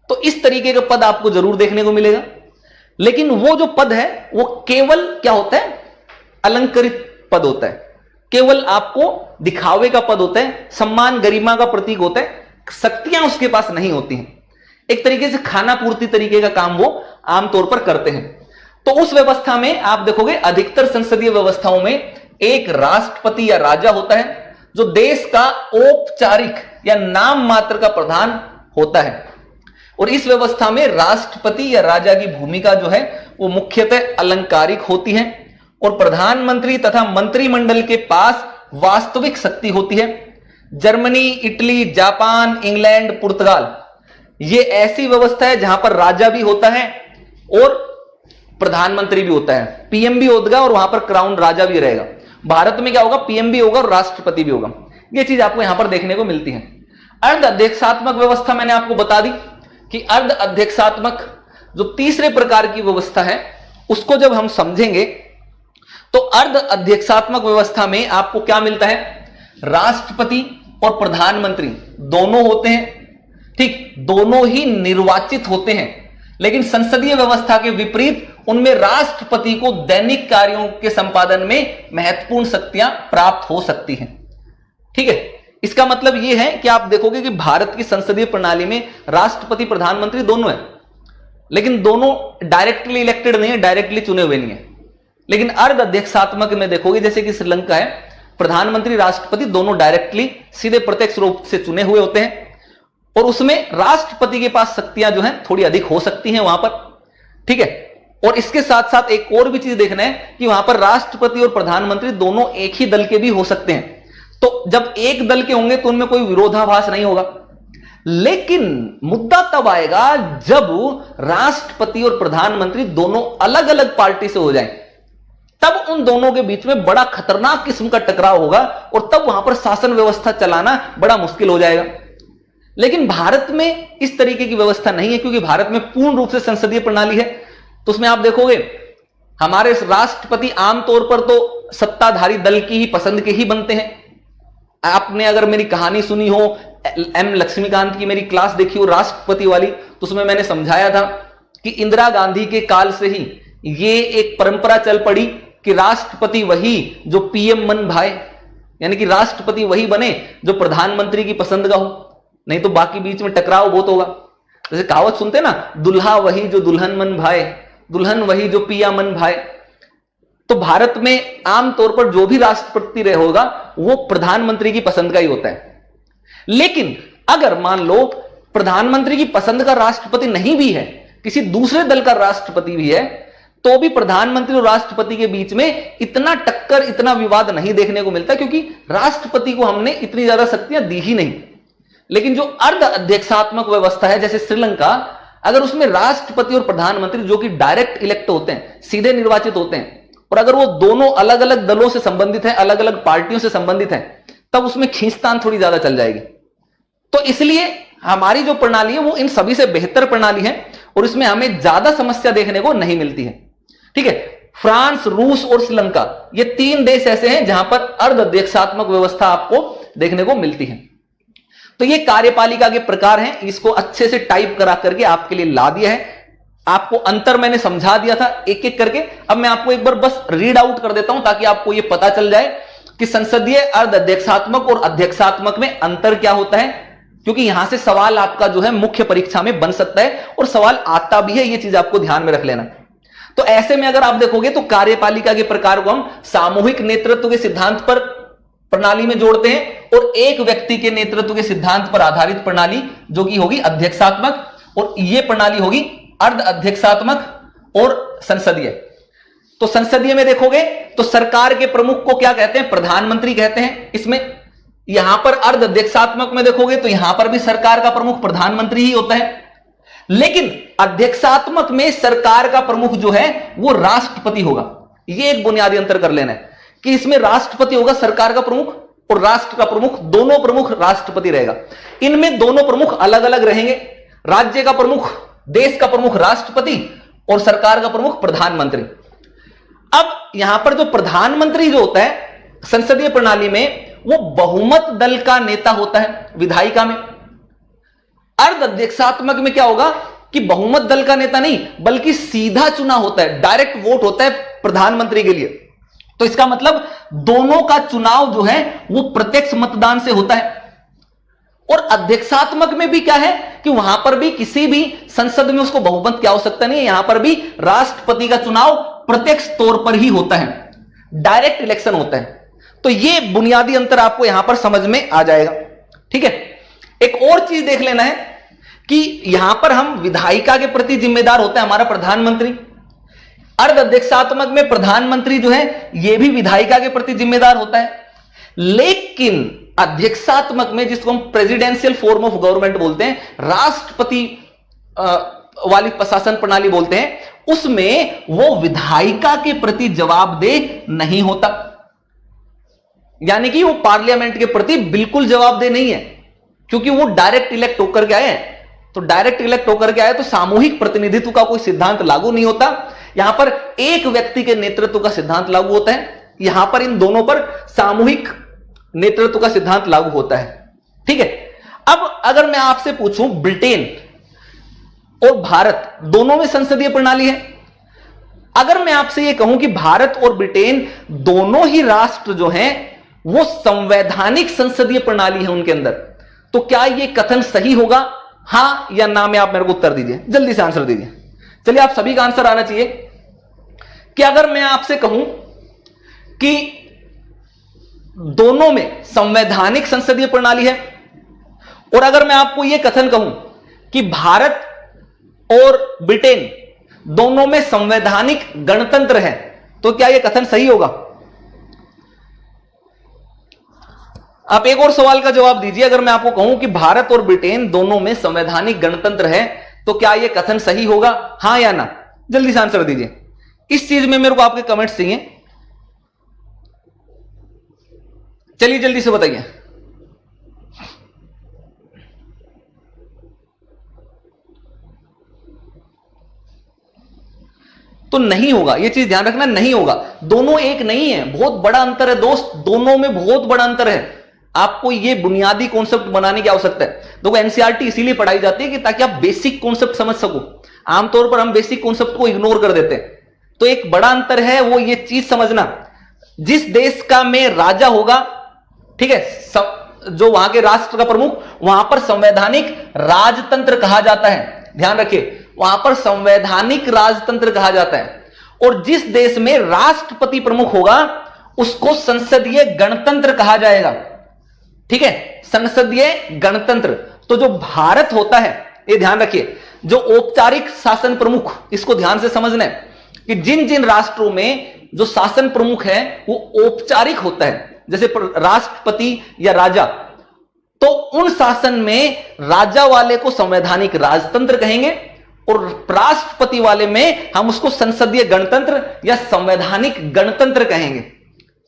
Speaker 2: तो इस तरीके का पद आपको जरूर देखने को मिलेगा। लेकिन वो जो पद है वो केवल क्या होता है, अलंकृत पद होता है, केवल आपको दिखावे का पद होता है, सम्मान गरिमा का प्रतीक होता है, शक्तियां उसके पास नहीं होती हैं। एक तरीके से खाना पूर्ति तरीके का काम वो आमतौर पर करते हैं। तो उस व्यवस्था में आप देखोगे अधिकतर संसदीय व्यवस्थाओं में एक राष्ट्रपति या राजा होता है जो देश का औपचारिक या नाम मात्र का प्रधान होता है। और इस व्यवस्था में राष्ट्रपति या राजा की भूमिका जो है वो मुख्यतः अलंकारिक होती है और प्रधानमंत्री तथा मंत्रिमंडल के पास वास्तविक शक्ति होती है। जर्मनी, इटली, जापान, इंग्लैंड, पुर्तगाल ये ऐसी व्यवस्था है जहां पर राजा भी होता है और प्रधानमंत्री भी होता है, पीएम भी होगा और वहां पर क्राउन राजा भी रहेगा। भारत में क्या होगा, पीएम भी होगा और राष्ट्रपति भी होगा। यह चीज आपको यहां पर देखने को मिलती है। अर्ध अध्यक्षात्मक व्यवस्था मैंने आपको बता दी कि अर्ध अध्यक्षात्मक जो तीसरे प्रकार की व्यवस्था है उसको जब हम समझेंगे तो अर्ध अध्यक्षात्मक व्यवस्था में आपको क्या मिलता है, राष्ट्रपति और प्रधानमंत्री दोनों होते हैं, ठीक, दोनों ही निर्वाचित होते हैं। लेकिन संसदीय व्यवस्था के विपरीत उनमें राष्ट्रपति को दैनिक कार्यों के संपादन में महत्वपूर्ण शक्तियां प्राप्त हो सकती हैं। ठीक है, इसका मतलब यह है कि आप देखोगे कि भारत की संसदीय प्रणाली में राष्ट्रपति प्रधानमंत्री दोनों हैं, लेकिन दोनों डायरेक्टली इलेक्टेड नहीं है, डायरेक्टली चुने हुए नहीं है। लेकिन अर्ध अध्यक्षात्मक में देखोगे जैसे कि श्रीलंका है, प्रधानमंत्री राष्ट्रपति दोनों डायरेक्टली सीधे प्रत्यक्ष रूप से चुने हुए होते हैं और उसमें राष्ट्रपति के पास शक्तियां जो हैं थोड़ी अधिक हो सकती हैं वहां पर। ठीक है, और इसके साथ साथ एक और भी चीज देखना है कि वहां पर राष्ट्रपति और प्रधानमंत्री दोनों एक ही दल के भी हो सकते हैं। तो जब एक दल के होंगे तो उनमें कोई विरोधाभास नहीं होगा। लेकिन मुद्दा तब आएगा जब राष्ट्रपति और प्रधानमंत्री दोनों अलग अलग पार्टी से हो जाएं, तब उन दोनों के बीच में बड़ा खतरनाक किस्म का टकराव होगा और तब वहां पर शासन व्यवस्था चलाना बड़ा मुश्किल हो जाएगा। लेकिन भारत में इस तरीके की व्यवस्था नहीं है क्योंकि भारत में पूर्ण रूप से संसदीय प्रणाली है। तो उसमें आप देखोगे हमारे राष्ट्रपति आमतौर पर तो सत्ताधारी दल की ही पसंद के ही बनते हैं। आपने अगर मेरी कहानी सुनी हो, एम लक्ष्मीकांत की मेरी क्लास देखी हो राष्ट्रपति वाली, तो उसमें मैंने समझाया था कि इंदिरा गांधी के काल से ही ये एक परंपरा चल पड़ी कि राष्ट्रपति वही जो पीएम मन भाए, यानी कि राष्ट्रपति वही बने जो प्रधानमंत्री की पसंद का हो, नहीं तो बाकी बीच में टकराव बहुत होगा। जैसे कहावत सुनते ना, दुल्हा वही जो दुल्हन मन भाए, दुल्हन वही जो पिया मन भाए। तो भारत में आमतौर पर जो भी राष्ट्रपति रहे होगा वो प्रधानमंत्री की पसंद का ही होता है। लेकिन अगर मान लो प्रधानमंत्री की पसंद का राष्ट्रपति नहीं भी है, किसी दूसरे दल का राष्ट्रपति भी है, तो भी प्रधानमंत्री और राष्ट्रपति के बीच में इतना टक्कर, इतना विवाद नहीं देखने को मिलता क्योंकि राष्ट्रपति को हमने इतनी ज्यादा शक्तियां दी ही नहीं। लेकिन जो अर्ध अध्यक्षात्मक व्यवस्था है जैसे श्रीलंका, अगर उसमें राष्ट्रपति और प्रधानमंत्री जो कि डायरेक्ट इलेक्ट होते हैं, सीधे निर्वाचित होते हैं, और अगर वो दोनों अलग अलग दलों से संबंधित हैं, अलग अलग पार्टियों से संबंधित हैं, तब उसमें खींचतान थोड़ी ज्यादा चल जाएगी। तो इसलिए हमारी जो प्रणाली है वो इन सभी से बेहतर प्रणाली है और इसमें हमें ज्यादा समस्या देखने को नहीं मिलती है। ठीक है, फ्रांस, रूस और श्रीलंका ये तीन देश ऐसे हैं जहां पर अर्ध अध्यक्षात्मक व्यवस्था आपको देखने को मिलती है। तो ये कार्यपालिका के प्रकार हैं, इसको अच्छे से टाइप करा करके आपके लिए ला दिया है। आपको अंतर मैंने समझा दिया था एक एक करके। अब मैं आपको एक बार बस रीड आउट कर देता हूं ताकि आपको यह पता चल जाए कि संसदीय, अर्ध अध्यक्षात्मक और अध्यक्षात्मक में अंतर क्या होता है, क्योंकि यहां से सवाल आपका जो है मुख्य परीक्षा में बन सकता है और सवाल आता भी है, यह चीज आपको ध्यान में रख लेना। तो ऐसे में अगर आप देखोगे तो कार्यपालिका के प्रकार को हम सामूहिक नेतृत्व के सिद्धांत पर प्रणाली में जोड़ते हैं और एक व्यक्ति के नेतृत्व के सिद्धांत पर आधारित प्रणाली जो कि होगी अध्यक्षात्मक, और यह प्रणाली होगी अर्ध अध्यक्षात्मक और संसदीय। तो संसदीय में देखोगे तो सरकार के प्रमुख को क्या कहते हैं, प्रधानमंत्री कहते हैं। इसमें यहां पर अर्ध अध्यक्षात्मक में देखोगे तो यहां पर भी सरकार का प्रमुख प्रधानमंत्री ही होता है। लेकिन अध्यक्षात्मक में सरकार का प्रमुख जो है वो राष्ट्रपति होगा। यह एक बुनियादी अंतर कर लेना है कि इसमें राष्ट्रपति होगा सरकार का प्रमुख और राष्ट्र का प्रमुख, दोनों प्रमुख राष्ट्रपति रहेगा। इनमें दोनों प्रमुख अलग अलग रहेंगे। राज्य का प्रमुख, देश का प्रमुख राष्ट्रपति और सरकार का प्रमुख प्रधानमंत्री। अब यहां पर जो प्रधानमंत्री जो होता है संसदीय प्रणाली में, वो बहुमत दल का नेता होता है विधायिका में। अर्ध अध्यक्षात्मक में क्या होगा कि बहुमत दल का नेता नहीं बल्कि सीधा चुनाव होता है, डायरेक्ट वोट होता है प्रधानमंत्री के लिए। तो इसका मतलब दोनों का चुनाव जो है वो प्रत्यक्ष मतदान से होता है। और अध्यक्षात्मक में भी क्या है कि वहां पर भी किसी भी संसद में उसको बहुमत की आवश्यकता नहीं है, यहां पर भी राष्ट्रपति का चुनाव प्रत्यक्ष तौर पर ही होता है, डायरेक्ट इलेक्शन होता है। तो यह बुनियादी अंतर आपको यहां पर समझ में आ जाएगा। ठीक है, एक और चीज देख लेना है कि यहां पर हम विधायिका के प्रति जिम्मेदार होता है हमारा प्रधानमंत्री। अर्ध अध्यक्षात्मक में प्रधानमंत्री जो है यह भी विधायिका के प्रति जिम्मेदार होता है। लेकिन अध्यक्षात्मक में, जिसको हम प्रेसिडेंशियल फॉर्म ऑफ गवर्नमेंट बोलते हैं, राष्ट्रपति वाली प्रशासन प्रणाली बोलते हैं, उसमें वो विधायिका के प्रति जवाबदेह नहीं होता। यानी कि वो पार्लियामेंट के प्रति बिल्कुल जवाबदेह नहीं है, क्योंकि वो डायरेक्ट इलेक्ट होकर के आए। तो डायरेक्ट इलेक्ट होकर के आए तो सामूहिक प्रतिनिधित्व का कोई सिद्धांत लागू नहीं होता। यहां पर एक व्यक्ति के नेतृत्व का सिद्धांत लागू होता है, यहां पर इन दोनों पर सामूहिक नेतृत्व का सिद्धांत लागू होता है। ठीक है, अब अगर मैं आपसे पूछूं ब्रिटेन और भारत दोनों में संसदीय प्रणाली है, अगर मैं आपसे यह कहूं कि भारत और ब्रिटेन दोनों ही राष्ट्र जो हैं वो संवैधानिक संसदीय प्रणाली है उनके अंदर, तो क्या यह कथन सही होगा? हां या ना में आप मेरे को उत्तर दीजिए, जल्दी से आंसर दीजिए। चलिए, आप सभी का आंसर आना चाहिए कि अगर मैं आपसे कहूं कि दोनों में संवैधानिक संसदीय प्रणाली है, और अगर मैं आपको यह कथन कहूं कि भारत और ब्रिटेन दोनों में संवैधानिक गणतंत्र है, तो क्या यह कथन सही होगा? आप एक और सवाल का जवाब दीजिए। अगर मैं आपको कहूं कि भारत और ब्रिटेन दोनों में संवैधानिक गणतंत्र है, तो क्या यह कथन सही होगा? हां या ना, जल्दी से आंसर दीजिए। इस चीज में मेरे को आपके कमेंट्स चाहिए। चलिए जल्दी से बताइए। तो नहीं होगा, यह चीज ध्यान रखना, नहीं होगा। दोनों एक नहीं है, बहुत बड़ा अंतर है दोस्त, दोनों में बहुत बड़ा अंतर है। आपको यह बुनियादी कॉन्सेप्ट बनाने की आवश्यकता है। देखो, एनसीईआरटी इसीलिए पढ़ाई जाती है कि ताकि आप बेसिक कॉन्सेप्ट समझ सको। आमतौर पर हम बेसिक कॉन्सेप्ट को इग्नोर कर देते हैं। तो एक बड़ा अंतर है, वो ये चीज समझना, जिस देश का में राजा होगा, ठीक है, जो वहां के राष्ट्र का प्रमुख, वहां पर संवैधानिक राजतंत्र कहा जाता है। ध्यान रखिए, वहां पर संवैधानिक राजतंत्र कहा जाता है। और जिस देश में राष्ट्रपति प्रमुख होगा उसको संसदीय गणतंत्र कहा जाएगा। ठीक है, संसदीय गणतंत्र। तो जो भारत होता है, ये ध्यान रखिए, जो औपचारिक शासन प्रमुख, इसको ध्यान से समझना है कि जिन जिन राष्ट्रों में जो शासन प्रमुख है वो औपचारिक होता है, जैसे राष्ट्रपति या राजा, तो उन शासन में राजा वाले को संवैधानिक राजतंत्र कहेंगे और राष्ट्रपति वाले में हम उसको संसदीय गणतंत्र या संवैधानिक गणतंत्र कहेंगे।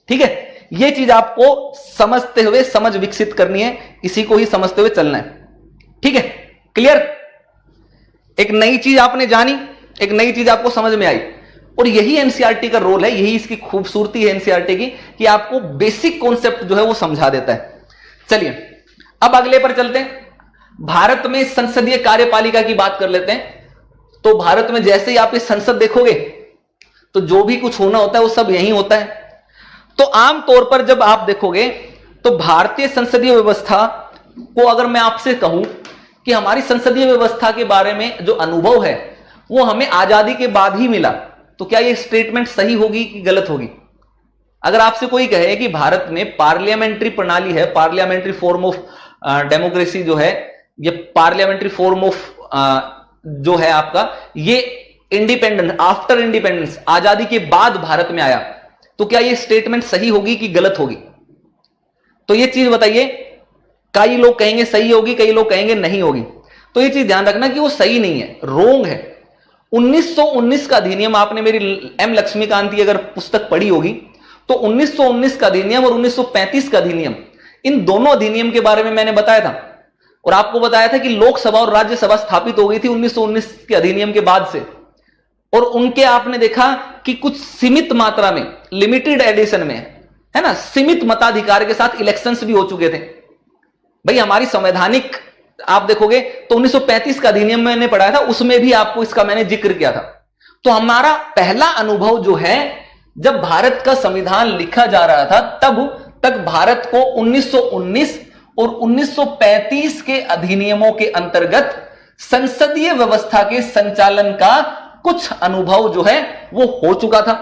Speaker 2: ठीक है, यह चीज आपको समझते हुए समझ विकसित करनी है, इसी को ही समझते हुए चलना है। ठीक है, क्लियर? एक नई चीज आपने जानी, एक नई चीज आपको समझ में आई, और यही एनसीईआरटी का रोल है, यही इसकी खूबसूरती है एनसीईआरटी की, कि आपको बेसिक कॉन्सेप्ट जो है वो समझा देता है। चलिए अब अगले पर चलते हैं। भारत में संसदीय कार्यपालिका की बात कर लेते हैं। तो भारत में जैसे ही आप इस संसद देखोगे तो जो भी कुछ होना होता है वो सब यही होता है। तो आमतौर पर जब आप देखोगे तो भारतीय संसदीय व्यवस्था को, अगर मैं आपसे कहूं कि हमारी संसदीय व्यवस्था के बारे में जो अनुभव है वो हमें आजादी के बाद ही मिला, तो क्या ये स्टेटमेंट सही होगी कि गलत होगी? अगर आपसे कोई कहे कि भारत में पार्लियामेंट्री प्रणाली है, पार्लियामेंट्री फॉर्म ऑफ डेमोक्रेसी जो है, ये पार्लियामेंट्री फॉर्म ऑफ जो है आपका, ये इंडिपेंडेंस, आफ्टर इंडिपेंडेंस, आजादी के बाद भारत में आया, तो क्या ये स्टेटमेंट सही होगी कि गलत होगी? तो ये चीज बताइए। कई लोग कहेंगे सही होगी, कई लोग कहेंगे नहीं होगी। तो ये चीज ध्यान रखना कि वो सही नहीं है, रोंग है। 1919 का अधिनियम, आपने मेरी एम लक्ष्मीकांत की अगर पुस्तक पढ़ी होगी तो 1919 का अधिनियम और 1935 का अधिनियम, इन दोनों अधिनियम के बारे में मैंने बताया था, और आपको बताया था कि लोकसभा और राज्यसभा स्थापित हो गई थी 1919 के अधिनियम के बाद से, और उनके आपने देखा कि कुछ सीमित मात्रा में, लिमिटेड एडिशन में है ना, सीमित मताधिकार के साथ इलेक्शंस भी हो चुके थे। भाई हमारी संवैधानिक आप देखोगे तो 1935 का अधिनियम मैंने पढ़ाया था, उसमें भी आपको इसका मैंने जिक्र किया था। तो हमारा पहला अनुभव जो है, जब भारत का संविधान लिखा जा रहा था तब तक भारत को 1919 और 1935 के अधिनियमों के अंतर्गत संसदीय व्यवस्था के संचालन का कुछ अनुभव जो है वो हो चुका था।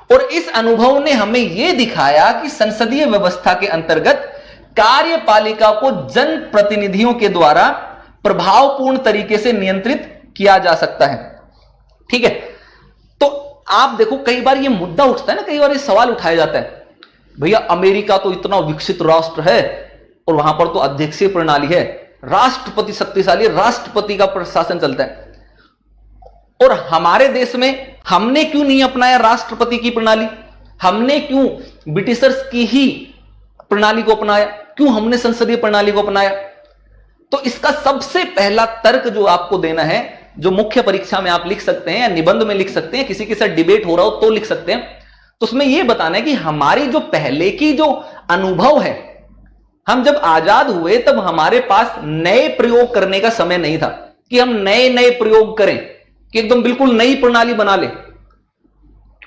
Speaker 2: और इस अनुभव ने हमें यह दिखाया कि संसदीय व्यवस्था के अंतर्गत कार्यपालिका को जनप्रतिनिधियों के द्वारा प्रभावपूर्ण तरीके से नियंत्रित किया जा सकता है। ठीक है, तो आप देखो कई बार यह मुद्दा उठता है ना, कई बार यह सवाल उठाया जाता है, भैया अमेरिका तो इतना विकसित राष्ट्र है और वहां पर तो अध्यक्षीय प्रणाली है, राष्ट्रपति शक्तिशाली, राष्ट्रपति का प्रशासन चलता है, और हमारे देश में हमने क्यों नहीं अपनाया राष्ट्रपति की प्रणाली? हमने क्यों ब्रिटिशर्स की ही प्रणाली को अपनाया? क्यों हमने संसदीय प्रणाली को अपनाया? तो इसका सबसे पहला तर्क जो आपको देना है, जो मुख्य परीक्षा में आप लिख सकते हैं या निबंध में लिख सकते हैं, किसी के साथ डिबेट हो रहा हो तो लिख सकते हैं, तो उसमें यह बताना है कि हमारी जो पहले की जो अनुभव है, हम जब आजाद हुए तब हमारे पास नए प्रयोग करने का समय नहीं था कि हम नए नए प्रयोग करें, कि एकदम बिल्कुल नई प्रणाली बना ले।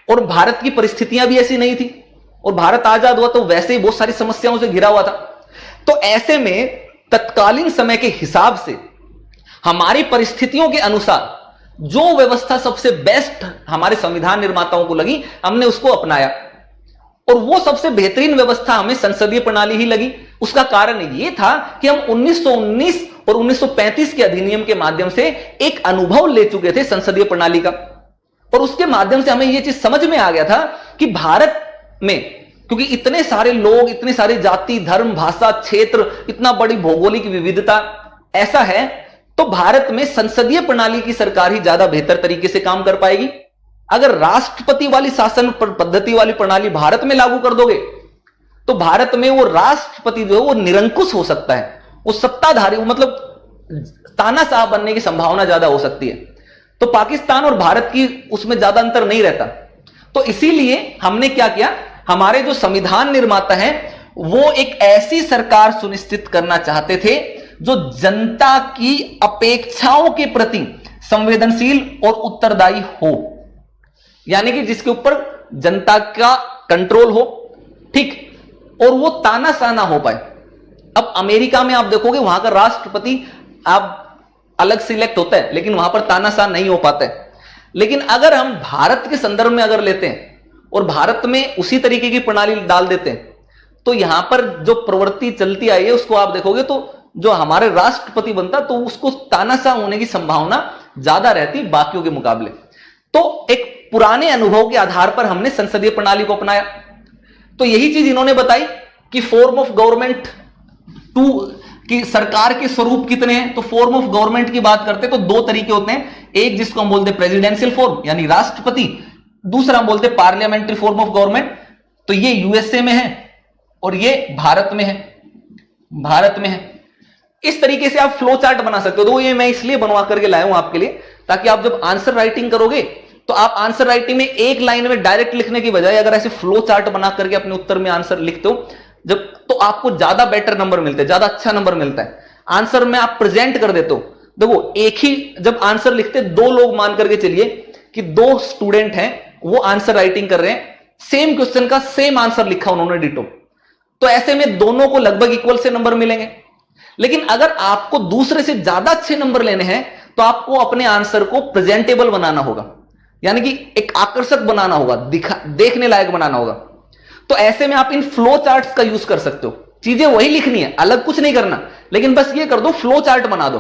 Speaker 2: और भारत की परिस्थितियां भी ऐसी नहीं थी, और भारत आजाद हुआ तो वैसे ही बहुत सारी समस्याओं से घिरा हुआ था। तो ऐसे में तत्कालीन समय के हिसाब से हमारी परिस्थितियों के अनुसार जो व्यवस्था सबसे बेस्ट हमारे संविधान निर्माताओं को लगी, हमने उसको अपनाया, और वो सबसे बेहतरीन व्यवस्था हमें संसदीय प्रणाली ही लगी। उसका कारण यह था कि हम 1919 और 1935 के अधिनियम के माध्यम से एक अनुभव ले चुके थे संसदीय प्रणाली का, और उसके माध्यम से हमें यह चीज समझ में आ गया था कि भारत में, क्योंकि इतने सारे लोग, इतने सारे जाति, धर्म, भाषा, क्षेत्र, इतना बड़ी भौगोलिक विविधता ऐसा है, तो भारत में संसदीय प्रणाली की सरकार ही ज्यादा बेहतर तरीके से काम कर पाएगी। अगर राष्ट्रपति वाली शासन पद्धति वाली प्रणाली भारत में लागू कर दोगे तो भारत में वो राष्ट्रपति जो है वो निरंकुश हो सकता है, वो सत्ताधारी, मतलब तानाशाह बनने की संभावना ज्यादा हो सकती है। तो पाकिस्तान और भारत की उसमें ज्यादा अंतर नहीं रहता। तो इसीलिए हमने क्या किया, हमारे जो संविधान निर्माता हैं वो एक ऐसी सरकार सुनिश्चित करना चाहते थे जो जनता की अपेक्षाओं के प्रति संवेदनशील और उत्तरदायी हो, यानी कि जिसके ऊपर जनता का कंट्रोल हो, ठीक, और वो तानाशाह ना हो पाए। अब अमेरिका में आप देखोगे वहां का राष्ट्रपति आप अलग सिलेक्ट होता है, लेकिन वहां पर तानाशाह नहीं हो पाता है। लेकिन अगर हम भारत के संदर्भ में अगर लेते हैं और भारत में उसी तरीके की प्रणाली डाल देते हैं, तो यहां पर जो प्रवृत्ति चलती आई है उसको आप देखोगे तो जो हमारे राष्ट्रपति बनता तो उसको तानाशाह होने की संभावना ज्यादा रहती बाकियों के मुकाबले। तो एक पुराने अनुभव के आधार पर हमने संसदीय प्रणाली को अपनाया। तो यही चीज इन्होंने बताई कि फॉर्म ऑफ गवर्नमेंट टू कि सरकार के स्वरूप कितने हैं। तो फॉर्म ऑफ गवर्नमेंट की बात करते तो दो तरीके होते हैं, एक जिसको हम बोलते हैं प्रेसिडेंशियल फॉर्म यानी राष्ट्रपति, दूसरा हम बोलते हैं पार्लियामेंट्री फॉर्म ऑफ गवर्नमेंट। तो ये यूएसए में है और ये भारत में है, भारत में है। इस तरीके से आप फ्लो चार्ट बना सकते हो। तो ये मैं इसलिए बनवा करके लाया हूं आपके लिए, ताकि आप जब आंसर राइटिंग करोगे तो आप आंसर राइटिंग में एक लाइन में डायरेक्ट लिखने की बजाय अगर ऐसे फ्लो चार्ट बना करके अपने उत्तर में आंसर लिखते हो जब, तो आपको ज्यादा बेटर नंबर मिलते हैं, ज्यादा अच्छा नंबर मिलता है। आंसर में आप प्रेजेंट कर देते हो। देखो एक ही जब आंसर लिखते, दो लोग मान करके चलिए कि दो स्टूडेंट हैं, वो आंसर राइटिंग कर रहे हैं, सेम क्वेश्चन का सेम आंसर लिखा उन्होंने डिटो, तो ऐसे में दोनों को लगभग इक्वल से नंबर मिलेंगे। लेकिन अगर आपको दूसरे से ज्यादा अच्छे नंबर लेने हैं तो आपको अपने आंसर को प्रेजेंटेबल बनाना होगा, यानी कि एक आकर्षक बनाना होगा, देखने लायक बनाना होगा। तो ऐसे में आप इन फ्लो चार्ट्स का यूज कर सकते हो। चीजें वही लिखनी है, अलग कुछ नहीं करना, लेकिन बस ये कर दो, फ्लो चार्ट बना दो,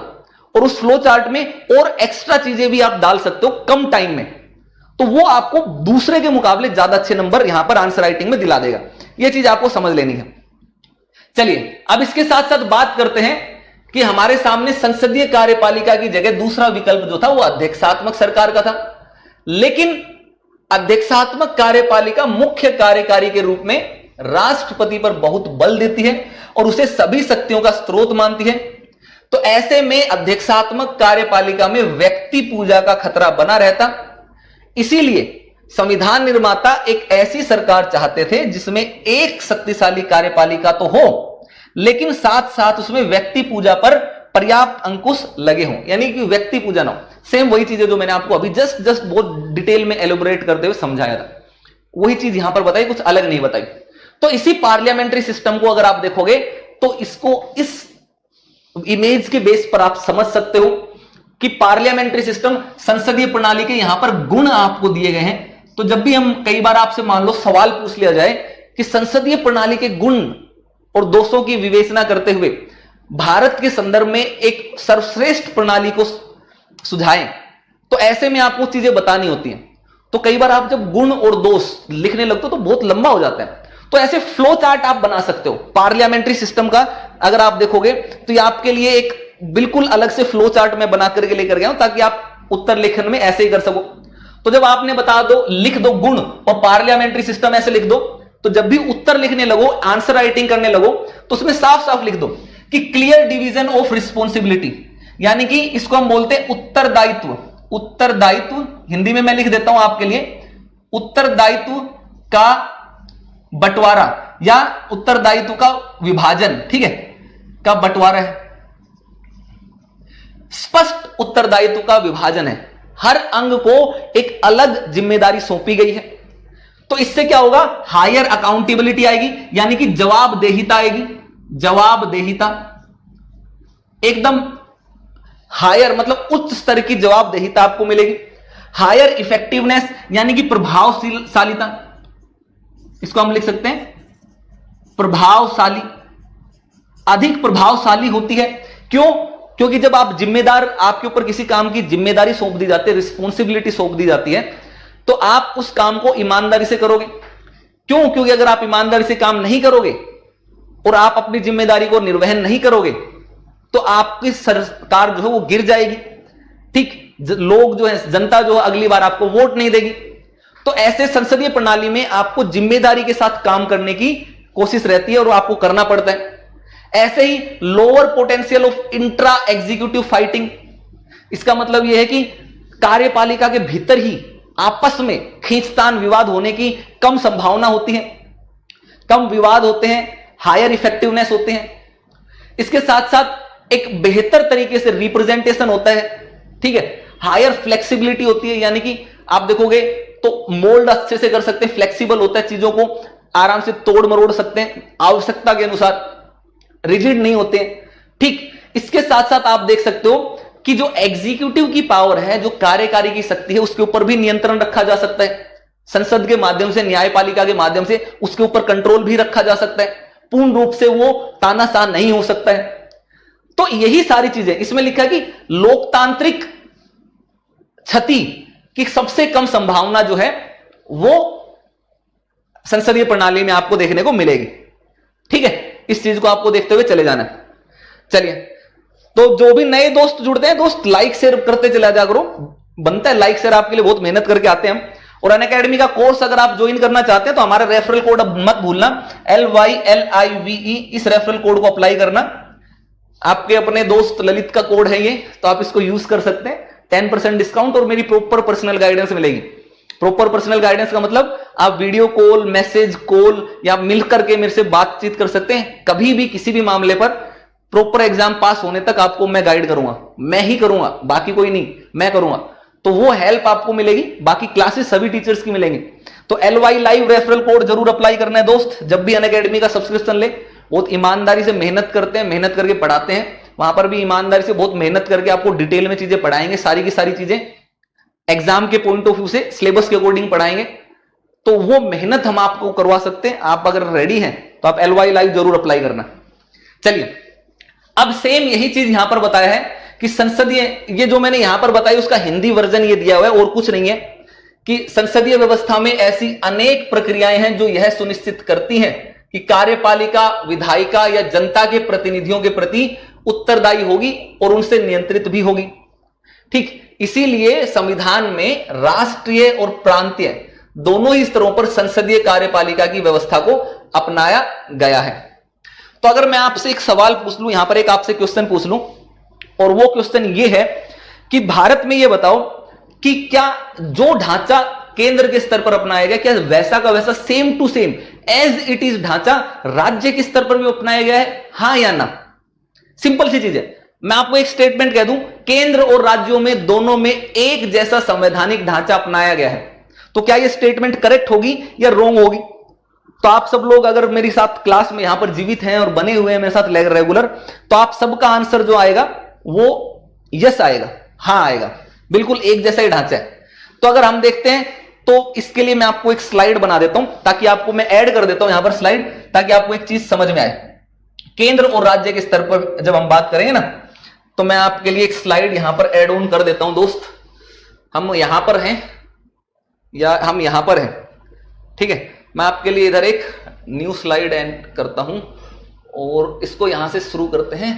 Speaker 2: और उस फ्लो चार्ट में और एक्स्ट्रा चीजें भी आप डाल सकते हो कम टाइम में, तो वो आपको दूसरे के मुकाबले ज्यादा अच्छे नंबर यहां पर आंसर राइटिंग में दिला देगा। यह चीज आपको समझ लेनी है। चलिए अब इसके साथ साथ बात करते हैं कि हमारे सामने संसदीय कार्यपालिका की जगह दूसरा विकल्प जो था वो अध्यक्षात्मक सरकार का था। लेकिन अध्यक्षात्मक कार्यपालिका मुख्य कार्यकारी के रूप में राष्ट्रपति पर बहुत बल देती है और उसे सभी शक्तियों का स्रोत मानती है। तो ऐसे में अध्यक्षात्मक कार्यपालिका में व्यक्ति पूजा का खतरा बना रहता। इसीलिए संविधान निर्माता एक ऐसी सरकार चाहते थे जिसमें एक शक्तिशाली कार्यपालिका तो हो, लेकिन साथ साथ उसमें व्यक्ति पूजा पर पर्याप्त अंकुश लगे हों, यानी कि व्यक्ति पूजा ना हो। सेम वही चीजें जो मैंने आपको अभी जस्ट बहुत डिटेल में एलोबरेट करते हुए समझाया था, वही चीज यहां पर बताई, कुछ अलग नहीं बताई। तो इसी पार्लियामेंट्री सिस्टम को अगर आप देखोगे तो इसको इस इमेज के बेस पर आप समझ सकते हो कि पार्लियामेंट्री सिस्टम, संसदीय प्रणाली के यहां पर गुण आपको दिए गए हैं। तो जब भी हम, कई बार आपसे मान लो सवाल पूछ लिया जाए कि संसदीय प्रणाली के गुण और दोषों की विवेचना करते हुए भारत के संदर्भ में एक सर्वश्रेष्ठ प्रणाली को सुझाएं, तो ऐसे में आपको चीजें बतानी होती हैं। तो कई बार आप जब गुण और दोष लिखने लगते हो तो बहुत लंबा हो जाता है। तो ऐसे फ्लो चार्ट आप बना सकते हो पार्लियामेंट्री सिस्टम का। अगर आप देखोगे तो ये आपके लिए एक बिल्कुल अलग से फ्लो चार्ट मैं बना करके लेकर गया हूं, ताकि आप उत्तर लेखन में ऐसे ही कर सको। तो जब आपने बता दो, लिख दो गुण और पार्लियामेंट्री सिस्टम ऐसे लिख दो, तो जब भी उत्तर लिखने लगो, आंसर राइटिंग करने लगो, तो उसमें साफ साफ लिख दो कि क्लियर डिवीजन ऑफ रिस्पॉन्सिबिलिटी, यानी कि इसको हम बोलते हैं उत्तरदायित्व। उत्तरदायित्व हिंदी में मैं लिख देता हूं आपके लिए, उत्तरदायित्व का बंटवारा या उत्तरदायित्व का विभाजन, ठीक है, का बंटवारा है, स्पष्ट उत्तरदायित्व का विभाजन है। हर अंग को एक अलग जिम्मेदारी सौंपी गई है। तो इससे क्या होगा, हायर अकाउंटेबिलिटी आएगी, यानी कि जवाबदेहिता आएगी। जवाबदेहिता एकदम हायर, मतलब उच्च स्तर की जवाबदेहिता आपको मिलेगी। हायर इफेक्टिवनेस, यानी कि प्रभावशीलता, इसको हम लिख सकते हैं प्रभावशाली, अधिक प्रभावशाली होती है। क्यों? क्योंकि जब आप जिम्मेदार, आपके ऊपर किसी काम की जिम्मेदारी सौंप दी जाती है, रिस्पॉन्सिबिलिटी सौंप दी जाती है, तो आप उस काम को ईमानदारी से करोगे। क्यों? क्योंकि अगर आप ईमानदारी से काम नहीं करोगे और आप अपनी जिम्मेदारी को निर्वहन नहीं करोगे तो आपकी सरकार जो है वो गिर जाएगी। ठीक, लोग जो है, जनता जो है अगली बार आपको वोट नहीं देगी। तो ऐसे संसदीय प्रणाली में आपको जिम्मेदारी के साथ काम करने की कोशिश रहती है और आपको करना पड़ता है। ऐसे ही lower potential of intra executive fighting, इसका मतलब यह है कि कार्यपालिका के भीतर ही आपस में खींचतान, विवाद होने की कम संभावना होती है, कम विवाद होते हैं, हायर इफेक्टिवनेस होते हैं। इसके साथ साथ एक बेहतर तरीके से रिप्रेजेंटेशन होता है, ठीक है, हायर फ्लेक्सिबिलिटी होती है, यानी कि आप देखोगे तो मोल्ड अच्छे से कर सकते हैं, फ्लेक्सिबल होता है, चीजों को आराम से तोड़ मरोड़ सकते हैं आवश्यकता के अनुसार, रिजिड नहीं होते हैं। ठीक, इसके साथ साथ आप देख सकते हो कि जो एग्जीक्यूटिव की पावर है, जो कार्यकारी की शक्ति है, उसके ऊपर भी नियंत्रण रखा जा सकता है। संसद के माध्यम से, न्यायपालिका के माध्यम से उसके ऊपर कंट्रोल भी रखा जा सकता है। पूर्ण रूप से वो तानाशाह नहीं हो सकता है। तो यही सारी चीजें इसमें लिखा है कि लोकतांत्रिक क्षति की सबसे कम संभावना जो है वो संसदीय प्रणाली में आपको देखने को मिलेगी। ठीक है, इस चीज को आपको देखते हुए चले जाना है। चलिए, तो जो भी नए दोस्त जुड़ते हैं, दोस्त लाइक शेयर करते चला जा करो, बनता है लाइक शेयर, आपके लिए बहुत मेहनत करके आते हैं हम। और अनअकैडमी का कोर्स अगर आप ज्वाइन करना चाहते हैं तो हमारा रेफरल कोड अब मत भूलना, LYLIVE, इस रेफरल कोड को अप्लाई करना। आपके अपने दोस्त ललित का कोड है ये, तो आप इसको यूज कर सकते हैं, 10% डिस्काउंट और मेरी प्रॉपर पर्सनल गाइडेंस मिलेगी। प्रॉपर पर्सनल गाइडेंस का मतलब आप वीडियो कॉल, मैसेज कॉल या मिल करके मेरे से बातचीत कर सकते हैं कभी भी, किसी भी मामले पर। प्रॉपर एग्जाम पास होने तक आपको मैं गाइड करूंगा, मैं ही करूंगा, बाकी कोई नहीं, मैं करूंगा। तो वो हेल्प आपको मिलेगी, बाकी क्लासेस सभी टीचर्स की मिलेंगी। तो LY लाइव रेफरल कोड जरूर अप्लाई करना है दोस्त। जब भी अनअकैडमी का सब्सक्रिप्शन ले, बहुत ईमानदारी से मेहनत करते हैं, मेहनत करके पढ़ाते हैं, वहां पर भी ईमानदारी से बहुत मेहनत करके आपको डिटेल में चीजें पढ़ाएंगे, सारी की सारी चीजें एग्जाम के पॉइंट ऑफ व्यू से सिलेबस के अकॉर्डिंग पढ़ाएंगे। तो वो मेहनत हम आपको करवा सकते हैं। आप अगर रेडी हैं तो आप LY लाइव जरूर अप्लाई करना। चलिए, अब सेम यही चीज यहां पर बताया है कि संसदीय, ये जो मैंने यहां पर बताई उसका हिंदी वर्जन ये दिया हुआ है, और कुछ नहीं है, कि संसदीय व्यवस्था में ऐसी अनेक प्रक्रियाएं हैं जो यह सुनिश्चित करती हैं कि कार्यपालिका विधायिका या जनता के प्रतिनिधियों के प्रति उत्तरदायी होगी और उनसे नियंत्रित भी होगी। ठीक, इसीलिए संविधान में राष्ट्रीय और प्रांतीय दोनों ही स्तरों पर संसदीय कार्यपालिका की व्यवस्था को अपनाया गया है। तो अगर मैं आपसे एक सवाल पूछ लूं, यहां पर एक आपसे क्वेश्चन पूछ लूं, और वो क्वेश्चन ये है कि भारत में ये बताओ कि क्या जो ढांचा केंद्र के स्तर पर अपनाया गया, क्या वैसा का वैसा same to same as it is ढांचा राज्य के स्तर पर भी अपनाया गया है, हां या ना? सिंपल सी चीज है। मैं आपको एक स्टेटमेंट कह दूं, केंद्र और राज्यों में दोनों में एक जैसा संवैधानिक ढांचा अपनाया गया है, तो क्या यह स्टेटमेंट करेक्ट होगी या रॉन्ग होगी? तो आप सब लोग अगर मेरे साथ क्लास में यहां पर जीवित हैं और बने हुए हैं मेरे साथ रेगुलर, तो आप सबका आंसर जो आएगा वो यस आएगा, हां आएगा, बिल्कुल एक जैसा ही ढांचा है। तो अगर हम देखते हैं तो इसके लिए मैं आपको एक स्लाइड बना देता हूं, ताकि आपको मैं ऐड कर देता हूं यहां पर स्लाइड, ताकि आपको एक चीज समझ में आए। केंद्र और राज्य के स्तर पर जब हम बात करेंगे ना, तो मैं आपके लिए एक स्लाइड यहां पर ऐड ऑन कर देता हूं। दोस्त, हम यहां पर हैं या हम यहां पर हैं, ठीक है? मैं आपके लिए इधर एक न्यू स्लाइड ऐड करता हूं और इसको यहां से शुरू करते हैं।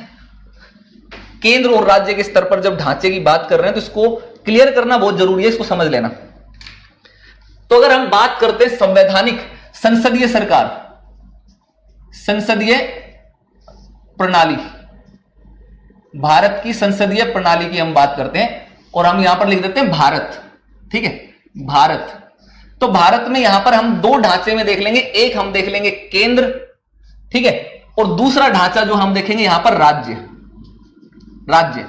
Speaker 2: केंद्र और राज्य के स्तर पर जब ढांचे की बात कर रहे हैं तो इसको क्लियर करना बहुत जरूरी है, इसको समझ लेना। तो अगर हम बात करते हैं संवैधानिक संसदीय सरकार, संसदीय प्रणाली, भारत की संसदीय प्रणाली की हम बात करते हैं और हम यहां पर लिख देते हैं भारत, ठीक है? भारत। तो भारत में यहां पर हम दो ढांचे में देख लेंगे, एक हम देख लेंगे केंद्र, ठीक है, और दूसरा ढांचा जो हम देखेंगे यहां पर राज्य, राज्य।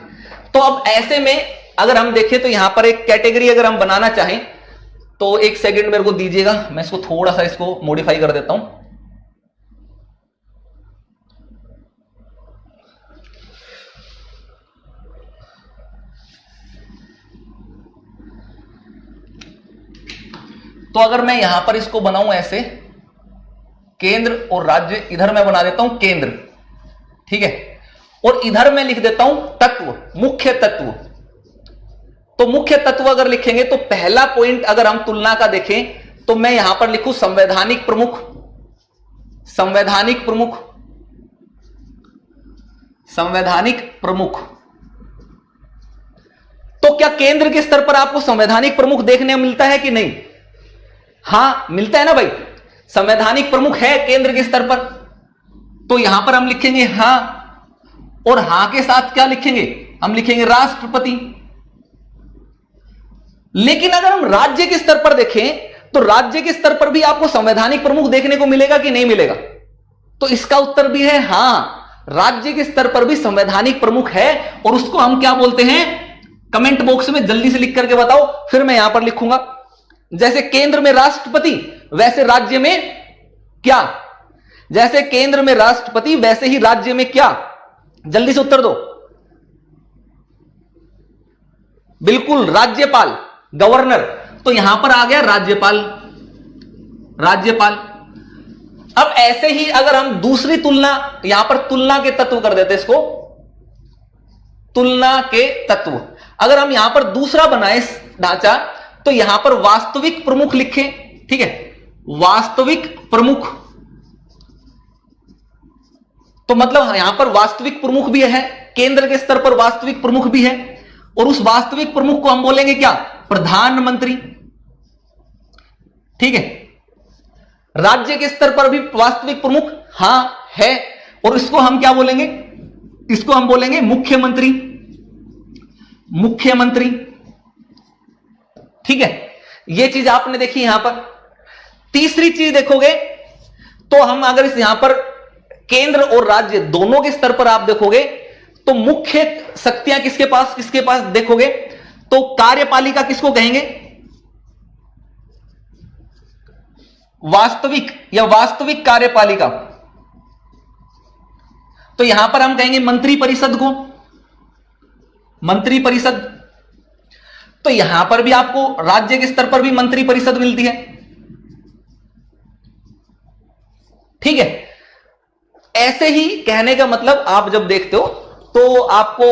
Speaker 2: तो अब ऐसे में अगर हम देखें तो यहां पर एक कैटेगरी अगर हम बनाना चाहें तो एक सेकंड मेरे को दीजिएगा, मैं इसको थोड़ा सा इसको मॉडिफाई कर देता हूं। तो अगर मैं यहां पर इसको बनाऊं ऐसे, केंद्र और राज्य, इधर मैं बना देता हूं केंद्र, ठीक है, और इधर मैं लिख देता हूं तत्व, मुख्य तत्व। तो मुख्य तत्व अगर लिखेंगे तो पहला पॉइंट अगर हम तुलना का देखें तो मैं यहां पर लिखूं संवैधानिक प्रमुख, संवैधानिक प्रमुख, संवैधानिक प्रमुख। तो क्या केंद्र के स्तर पर आपको संवैधानिक प्रमुख देखने मिलता है कि नहीं? हां मिलता है ना भाई, संवैधानिक प्रमुख है केंद्र के स्तर पर। तो यहां पर हम लिखेंगे हां, और हां के साथ क्या लिखेंगे? हम लिखेंगे राष्ट्रपति। लेकिन अगर हम राज्य के स्तर पर देखें तो राज्य के स्तर पर भी आपको संवैधानिक प्रमुख देखने को मिलेगा कि नहीं मिलेगा? तो इसका उत्तर भी है हां, राज्य के स्तर पर भी संवैधानिक प्रमुख है, और उसको हम क्या बोलते हैं? कमेंट बॉक्स में जल्दी से लिख करके बताओ, फिर मैं यहां पर लिखूंगा। जैसे केंद्र में राष्ट्रपति वैसे राज्य में क्या? जैसे केंद्र में राष्ट्रपति वैसे ही राज्य में क्या? जल्दी से उत्तर दो। बिल्कुल राज्यपाल, गवर्नर। तो यहां पर आ गया राज्यपाल, राज्यपाल। अब ऐसे ही अगर हम दूसरी तुलना, यहां पर तुलना के तत्व कर देते इसको, तुलना के तत्व। अगर हम यहां पर दूसरा बनाए ढांचा तो यहां पर वास्तविक प्रमुख लिखें, ठीक है, वास्तविक प्रमुख। तो मतलब यहां पर वास्तविक प्रमुख भी है, केंद्र के स्तर पर वास्तविक प्रमुख भी है, और उस वास्तविक प्रमुख को हम बोलेंगे क्या? प्रधानमंत्री, ठीक है। राज्य के स्तर पर भी वास्तविक प्रमुख हां है, और इसको हम क्या बोलेंगे? इसको हम बोलेंगे मुख्यमंत्री, मुख्यमंत्री, ठीक है। यह चीज आपने देखी यहां पर। तीसरी चीज देखोगे तो हम अगर इस यहां पर केंद्र और राज्य दोनों के स्तर पर आप देखोगे तो मुख्य शक्तियां किसके पास देखोगे तो कार्यपालिका किसको कहेंगे? वास्तविक या वास्तविक कार्यपालिका। तो यहां पर हम कहेंगे मंत्रिपरिषद को, मंत्रिपरिषद। तो यहां पर भी आपको राज्य के स्तर पर भी मंत्रिपरिषद मिलती है, ठीक है। ऐसे ही कहने का मतलब आप जब देखते हो तो आपको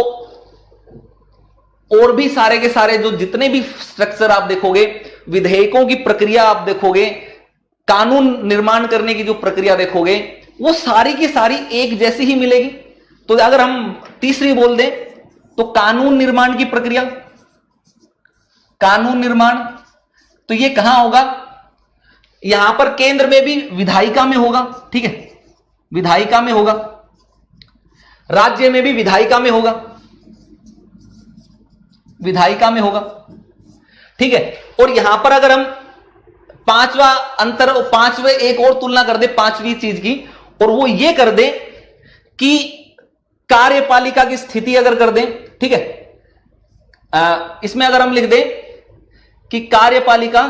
Speaker 2: और भी सारे के सारे जो जितने भी स्ट्रक्चर आप देखोगे, विधेयकों की प्रक्रिया आप देखोगे, कानून निर्माण करने की जो प्रक्रिया देखोगे, वो सारी की सारी एक जैसी ही मिलेगी। तो अगर हम तीसरी बोल दें तो कानून निर्माण की प्रक्रिया, कानून निर्माण, तो ये कहां होगा? यहां पर केंद्र में भी विधायिका में होगा, ठीक है, विधायिका में होगा। राज्य में भी विधायिका में होगा, विधायिका में होगा, ठीक है। और यहां पर अगर हम पांचवा अंतर, पांचवे एक और तुलना कर दे पांचवी चीज की, और वो ये कर दे कि कार्यपालिका की स्थिति अगर कर दें, ठीक है, इसमें अगर हम लिख दें कि कार्यपालिका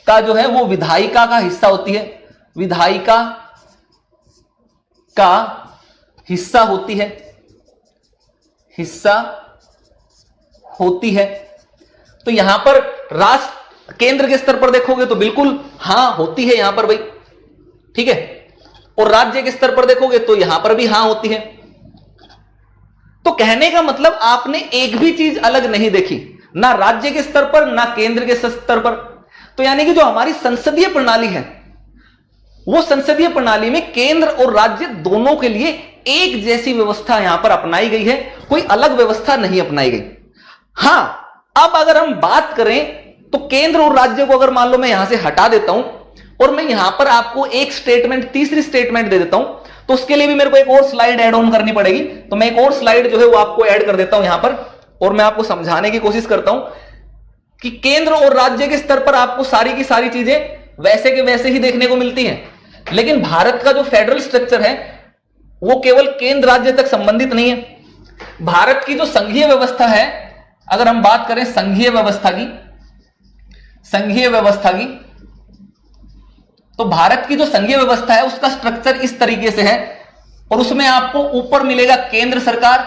Speaker 2: का जो है वो विधायिका का हिस्सा होती है, विधायिका का हिस्सा होती है, हिस्सा होती है। तो यहां पर राष्ट्र केंद्र के स्तर पर देखोगे तो बिल्कुल हां होती है यहां पर भाई, ठीक है, और राज्य के स्तर पर देखोगे तो यहां पर भी हां होती है। तो कहने का मतलब आपने एक भी चीज अलग नहीं देखी, ना राज्य के स्तर पर ना केंद्र के स्तर पर। तो यानी कि जो हमारी संसदीय प्रणाली है, वो संसदीय प्रणाली में केंद्र और राज्य दोनों के लिए एक जैसी व्यवस्था यहां पर अपनाई गई है, कोई अलग व्यवस्था नहीं अपनाई गई। हां, अब अगर हम बात करें तो केंद्र और राज्य को अगर मान लो मैं यहां से हटा देता हूं और मैं यहां पर आपको एक स्टेटमेंट, तीसरी स्टेटमेंट दे देता हूं, तो उसके लिए भी मेरे को एक और स्लाइड ऐड ऑन करनी पड़ेगी। तो मैं एक और स्लाइड जो है वो आपको ऐड कर देता हूं यहां पर, और मैं आपको समझाने की कोशिश करता हूं कि केंद्र और राज्य के स्तर पर आपको सारी की सारी चीजें वैसे के वैसे ही देखने को मिलती हैं, लेकिन भारत का जो फेडरल स्ट्रक्चर है वो केवल केंद्र राज्य तक संबंधित नहीं है। भारत की जो संघीय व्यवस्था है, अगर हम बात करें संघीय व्यवस्था की, तो भारत की जो संघीय व्यवस्था है उसका स्ट्रक्चर इस तरीके से है, और उसमें आपको ऊपर मिलेगा केंद्र सरकार,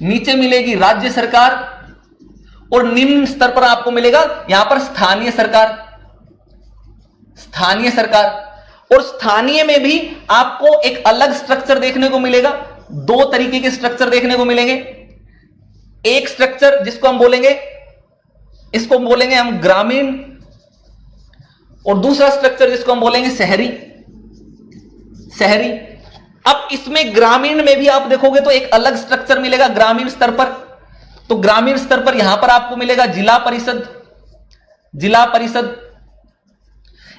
Speaker 2: नीचे मिलेगी राज्य सरकार, और निम्न स्तर पर आपको मिलेगा यहां पर स्थानीय सरकार। स्थानीय सरकार, और स्थानीय में भी आपको एक अलग स्ट्रक्चर देखने को मिलेगा, दो तरीके के स्ट्रक्चर देखने को मिलेंगे। एक स्ट्रक्चर जिसको हम बोलेंगे, इसको बोलेंगे हम ग्रामीण, और दूसरा स्ट्रक्चर जिसको हम बोलेंगे शहरी। शहरी, अब इसमें ग्रामीण में भी आप देखोगे तो एक अलग स्ट्रक्चर मिलेगा ग्रामीण स्तर पर। तो ग्रामीण स्तर पर यहां पर आपको मिलेगा जिला परिषद, जिला परिषद।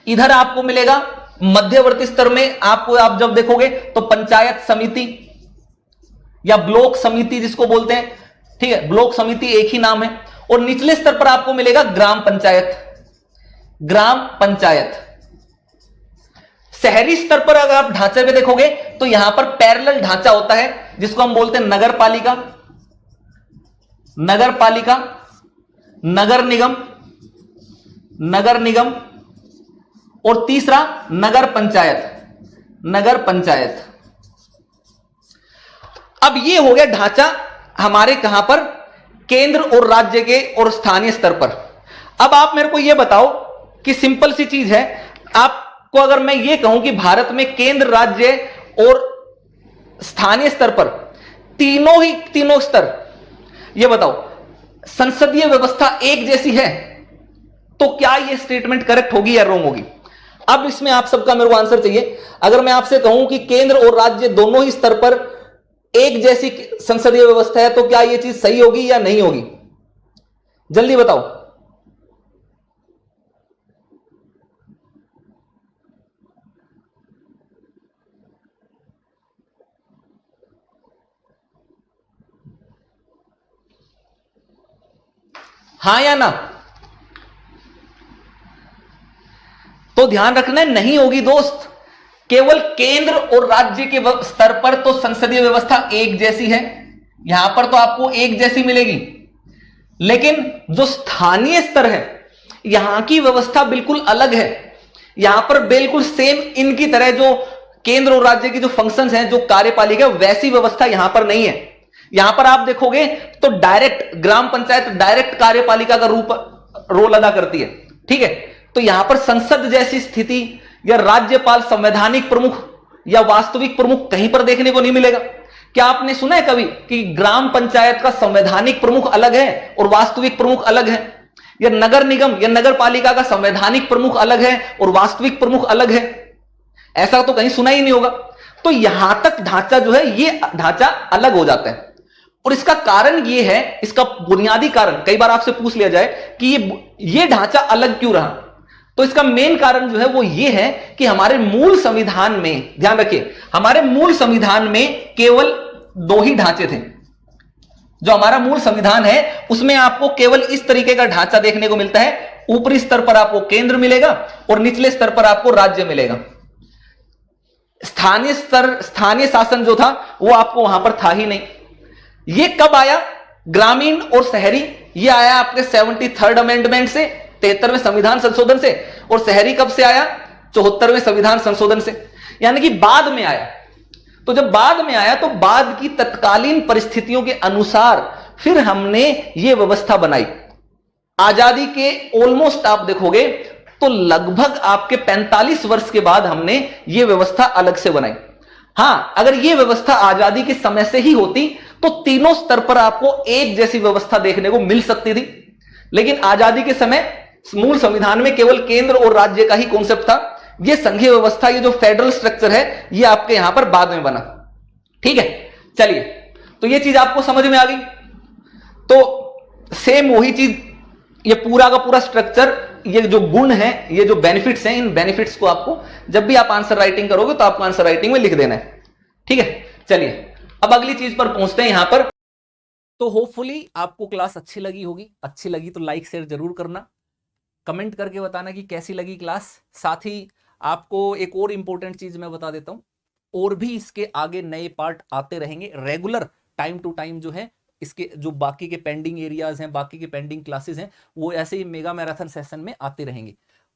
Speaker 2: इधर आपको मिलेगा मध्यवर्ती स्तर में, आपको आप जब देखोगे तो पंचायत समिति या ब्लॉक समिति जिसको बोलते हैं, ठीक है, ब्लॉक समिति एक ही नाम है। और निचले स्तर पर आपको मिलेगा ग्राम पंचायत, ग्राम पंचायत। शहरी स्तर पर अगर आप ढांचे में देखोगे तो यहां पर पैरेलल ढांचा होता है जिसको हम बोलते हैं नगर पालिका, नगर पालिका, नगर निगम, नगर निगम, और तीसरा नगर पंचायत, नगर पंचायत। अब ये हो गया ढांचा हमारे कहां पर, केंद्र और राज्य के और स्थानीय स्तर पर। अब आप मेरे को ये बताओ कि सिंपल सी चीज है, आपको अगर मैं ये कहूं कि भारत में केंद्र, राज्य और स्थानीय स्तर पर तीनों स्तर, ये बताओ संसदीय व्यवस्था एक जैसी है, तो क्या ये स्टेटमेंट करेक्ट होगी या रॉन्ग होगी? अब इसमें आप सबका मेरे को आंसर चाहिए। अगर मैं आपसे कहूं कि केंद्र और राज्य दोनों ही स्तर पर एक जैसी संसदीय व्यवस्था है, तो क्या यह चीज सही होगी या नहीं होगी? जल्दी बताओ। हां या ना? तो ध्यान रखना है, नहीं होगी दोस्त। केवल केंद्र और राज्य के स्तर पर तो संसदीय व्यवस्था एक जैसी है, यहां पर तो आपको एक जैसी मिलेगी, लेकिन जो स्थानीय स्तर है यहां की व्यवस्था बिल्कुल अलग है। यहां पर बिल्कुल सेम इनकी तरह जो केंद्र और राज्य की जो फंक्शंस हैं, जो कार्यपालिका, वैसी व्यवस्था यहां पर नहीं है। यहां पर आप देखोगे तो डायरेक्ट ग्राम पंचायत डायरेक्ट कार्यपालिका का रोल अदा करती है, ठीक है। तो यहां पर संसद जैसी स्थिति या राज्यपाल संवैधानिक प्रमुख या वास्तविक प्रमुख कहीं पर देखने को नहीं मिलेगा। क्या आपने सुना है कभी कि ग्राम पंचायत का संवैधानिक प्रमुख अलग है और वास्तविक प्रमुख अलग है, या नगर निगम या नगर पालिका का संवैधानिक प्रमुख अलग है और वास्तविक प्रमुख अलग है? ऐसा तो कहीं सुना ही नहीं होगा। तो यहां तक ढांचा जो है, ये ढांचा अलग हो जाता है। और इसका कारण ये है, इसका बुनियादी कारण कई बार आपसे पूछ लिया जाए कि ये ढांचा अलग क्यों रहा, तो इसका मेन कारण जो है वो ये है कि हमारे मूल संविधान में, ध्यान रखिए, हमारे मूल संविधान में केवल दो ही ढांचे थे, जो हमारा मूल संविधान है उसमें आपको केवल इस तरीके का ढांचा देखने को मिलता है। ऊपरी स्तर पर आपको केंद्र मिलेगा और निचले स्तर पर आपको राज्य मिलेगा। स्थानीय शासन जो था वो आपको वहां पर था ही नहीं। ये कब आया? ग्रामीण और शहरी, ये आया आपके 73rd अमेंडमेंट से, 73वें संविधान संशोधन से। और शहरी कब से आया? 74वें संविधान संशोधन से, यानी कि बाद में आया। तो जब बाद में आया तो बाद की तत्कालीन परिस्थितियों के अनुसार फिर हमने ये व्यवस्था बनाई। आजादी के ऑलमोस्ट आप देखोगे तो लगभग आपके 45 वर्ष के बाद हमने ये व्यवस्था अलग से बनाई। हां, अगर ये व्यवस्था आजादी के समय से ही होती तो तीनों स्तर पर आपको एक जैसी व्यवस्था देखने को मिल सकती थी। लेकिन आजादी के समय मूल संविधान में केवल केंद्र और राज्य का ही कॉन्सेप्ट था। ये संघीय व्यवस्था, ये जो फेडरल स्ट्रक्चर है, ये आपके यहां पर बाद में बना। ठीक है, चलिए, तो ये चीज आपको समझ में आ गई। तो सेम वही चीज, ये पूरा का पूरा स्ट्रक्चर, ये जो गुण है, ये जो बेनिफिट्स हैं, इन बेनिफिट्स को आपको जब भी आप आंसर राइटिंग करोगे तो आपको आंसर राइटिंग में लिख देना है। ठीक है, चलिए अब अगली चीज पर पहुंचते हैं यहां पर।
Speaker 1: तो होपफुली आपको क्लास अच्छी लगी होगी। अच्छी लगी तो लाइक शेयर जरूर करना, कमेंट करके बताना कि कैसी लगी क्लास। साथ ही आपको एक और इंपॉर्टेंट चीज मैं बता देता हूं, और भी इसके आगे नए पार्ट आते रहेंगे रेगुलर, टाइम टू टाइम जो है। इसके जो बाकी के पेंडिंग एरियाज हैं, बाकी के पेंडिंग क्लासेस हैं, वो ऐसे ही मेगा मैराथन सेशन में आते रहेंगे।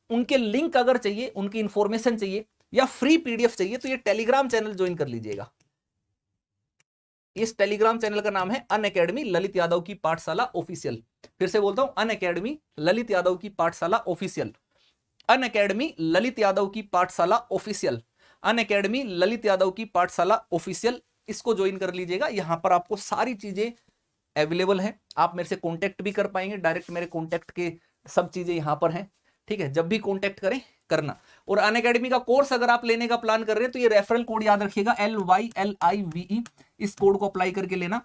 Speaker 1: उनके लिंक अगर चाहिए, उनकी इंफॉर्मेशन चाहिए या फ्री पीडीएफ चाहिए तो ये टेलीग्राम चैनल ज्वाइन कर लीजिएगा। इस टेलीग्राम चैनल का नाम है अनअकैडमी ललित यादव की पाठशाला ऑफिशियल। फिर से बोलता हूं, अनअकैडमी ललित यादव की पाठशाला ऑफिशियल। अनअकैडमी ललित यादव की पाठशाला ऑफिशियल। अनअकैडमी ललित यादव की पाठशाला ऑफिशियल, इसको ज्वाइन कर लीजिएगा। यहां पर आपको सारी चीजें अवेलेबल हैं। आप मेरे से कांटेक्ट भी कर पाएंगे, डायरेक्ट मेरे कांटेक्ट के सब चीजें यहां पर हैं। ठीक है, जब भी कांटेक्ट करें करना। और अनअकैडमी का कोर्स अगर आप लेने का प्लान कर रहे हैं तो ये रेफरल कोड याद रखिएगा, LYLIVE। इस कोड को अप्लाई करके लेना।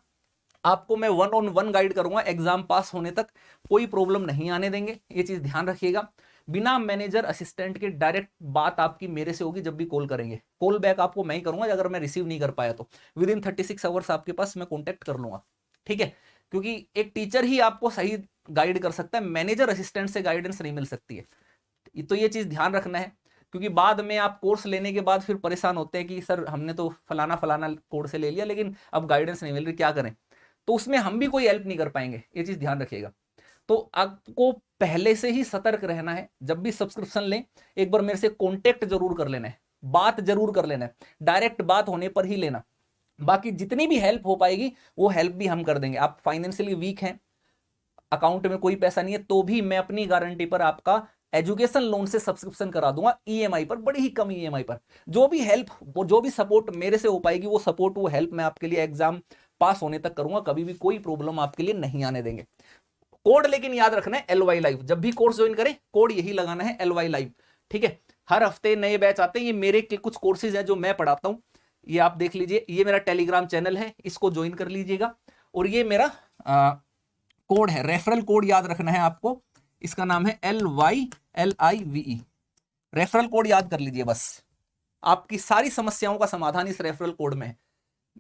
Speaker 1: आपको मैं 1-on-1 गाइड करूंगा एग्जाम पास होने तक, कोई प्रॉब्लम नहीं आने देंगे, ये चीज ध्यान रखिएगा। बिना मैनेजर असिस्टेंट के डायरेक्ट बात आपकी मेरे से होगी जब भी कॉल करेंगे। कॉल बैक आपको मैं ही करूंगा, अगर मैं रिसीव नहीं कर पाया तो विदिन 36 आवर्स आपके पास मैं कॉन्टेक्ट कर लूंगा। ठीक है, क्योंकि एक टीचर ही आपको सही गाइड कर सकता है, मैनेजर असिस्टेंट से गाइडेंस नहीं मिल सकती है। तो ये चीज ध्यान रखना है, क्योंकि बाद में आप कोर्स लेने के बाद फिर परेशान होते हैं कि सर हमने तो फलाना फलाना कोर्स से ले लिया लेकिन अब गाइडेंस नहीं मिल रही, क्या करें। तो उसमें हम भी कोई हेल्प नहीं कर पाएंगे, ये चीज ध्यान रखिएगा। तो आपको पहले से ही सतर्क रहना है। जब भी सब्सक्रिप्शन लें एक बार मेरे से कांटेक्ट जरूर कर लेना है, बात जरूर कर लेना है, डायरेक्ट बात होने पर ही लेना। बाकी जितनी भी हेल्प हो पाएगी वो हेल्प भी हम कर देंगे। आप फाइनेंशियली वीक हैं, अकाउंट में कोई पैसा नहीं है, तो भी मैं अपनी गारंटी पर आपका एजुकेशन लोन से सब्सक्रिप्शन करा दूंगा, ईएमआई पर, बड़ी ही कम ईएमआई पर। जो भी हेल्प, जो भी सपोर्ट मेरे से हो पाएगी वो सपोर्ट, वो हेल्प मैं आपके लिए एग्जाम पास होने तक करूंगा। कभी भी कोई प्रॉब्लम आपके लिए नहीं आने देंगे। कोड लेकिन याद रखना है LY लाइव। जब भी कोर्स ज्वाइन करें कोड यही लगाना है, LY लाइव। ठीक है, हर हफ्ते नए बैच आते हैं। ये मेरे के कुछ कोर्सेज हैं जो मैं पढ़ाता हूं, ये आप देख लीजिए। ये मेरा टेलीग्राम चैनल है, इसको ज्वाइन कर लीजिएगा। और ये मेरा कोड है, रेफरल कोड याद रखना है आपको, इसका नाम है LYLIVE। रेफरल कोड याद कर लीजिए बस, आपकी सारी समस्याओं का समाधान इस रेफरल कोड में है।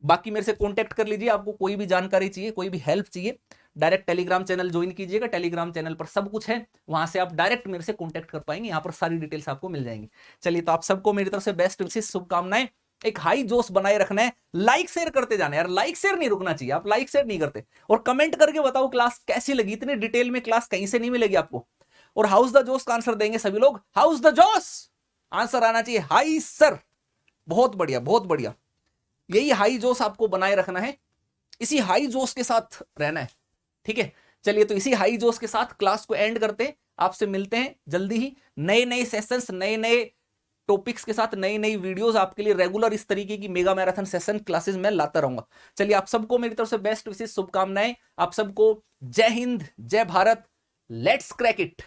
Speaker 1: बाकी मेरे से कांटेक्ट कर लीजिए, आपको कोई भी जानकारी चाहिए, कोई भी हेल्प चाहिए, डायरेक्ट टेलीग्राम चैनल ज्वाइन कीजिएगा। टेलीग्राम चैनल पर सब कुछ है, वहां से आप डायरेक्ट मेरे से कांटेक्ट कर पाएंगे, यहाँ पर सारी डिटेल्स आपको मिल जाएंगी। चलिए, तो आप सबको मेरी तरफ से बेस्ट विशेष शुभकामनाएं। एक हाई जोश बनाए रखना है, लाइक शेयर करते जाना है यार, लाइक शेयर नहीं रुकना चाहिए। आप लाइक शेयर नहीं करते, और कमेंट करके बताओ क्लास कैसी लगी। इतने डिटेल में क्लास कहीं से नहीं मिलेगी आपको। और हाउस द जोश का आंसर देंगे सभी लोग, हाउस द जोश आंसर आना चाहिए, हाई सर। बहुत बढ़िया, बहुत बढ़िया। यही हाई जोश आपको बनाए रखना है, इसी हाई जोश के साथ रहना है। ठीक है, चलिए, तो इसी हाई जोश के साथ क्लास को एंड करते हैं। आपसे मिलते हैं जल्दी ही नए नए सेशंस, नए नए टॉपिक्स के साथ, नई नई वीडियोस आपके लिए रेगुलर इस तरीके की मेगा मैराथन सेशन क्लासेस में लाता रहूंगा। चलिए, आप सबको मेरी तरफ से बेस्ट विशेष शुभकामनाएं। आप सबको जय हिंद, जय भारत, लेट्स क्रैक इट।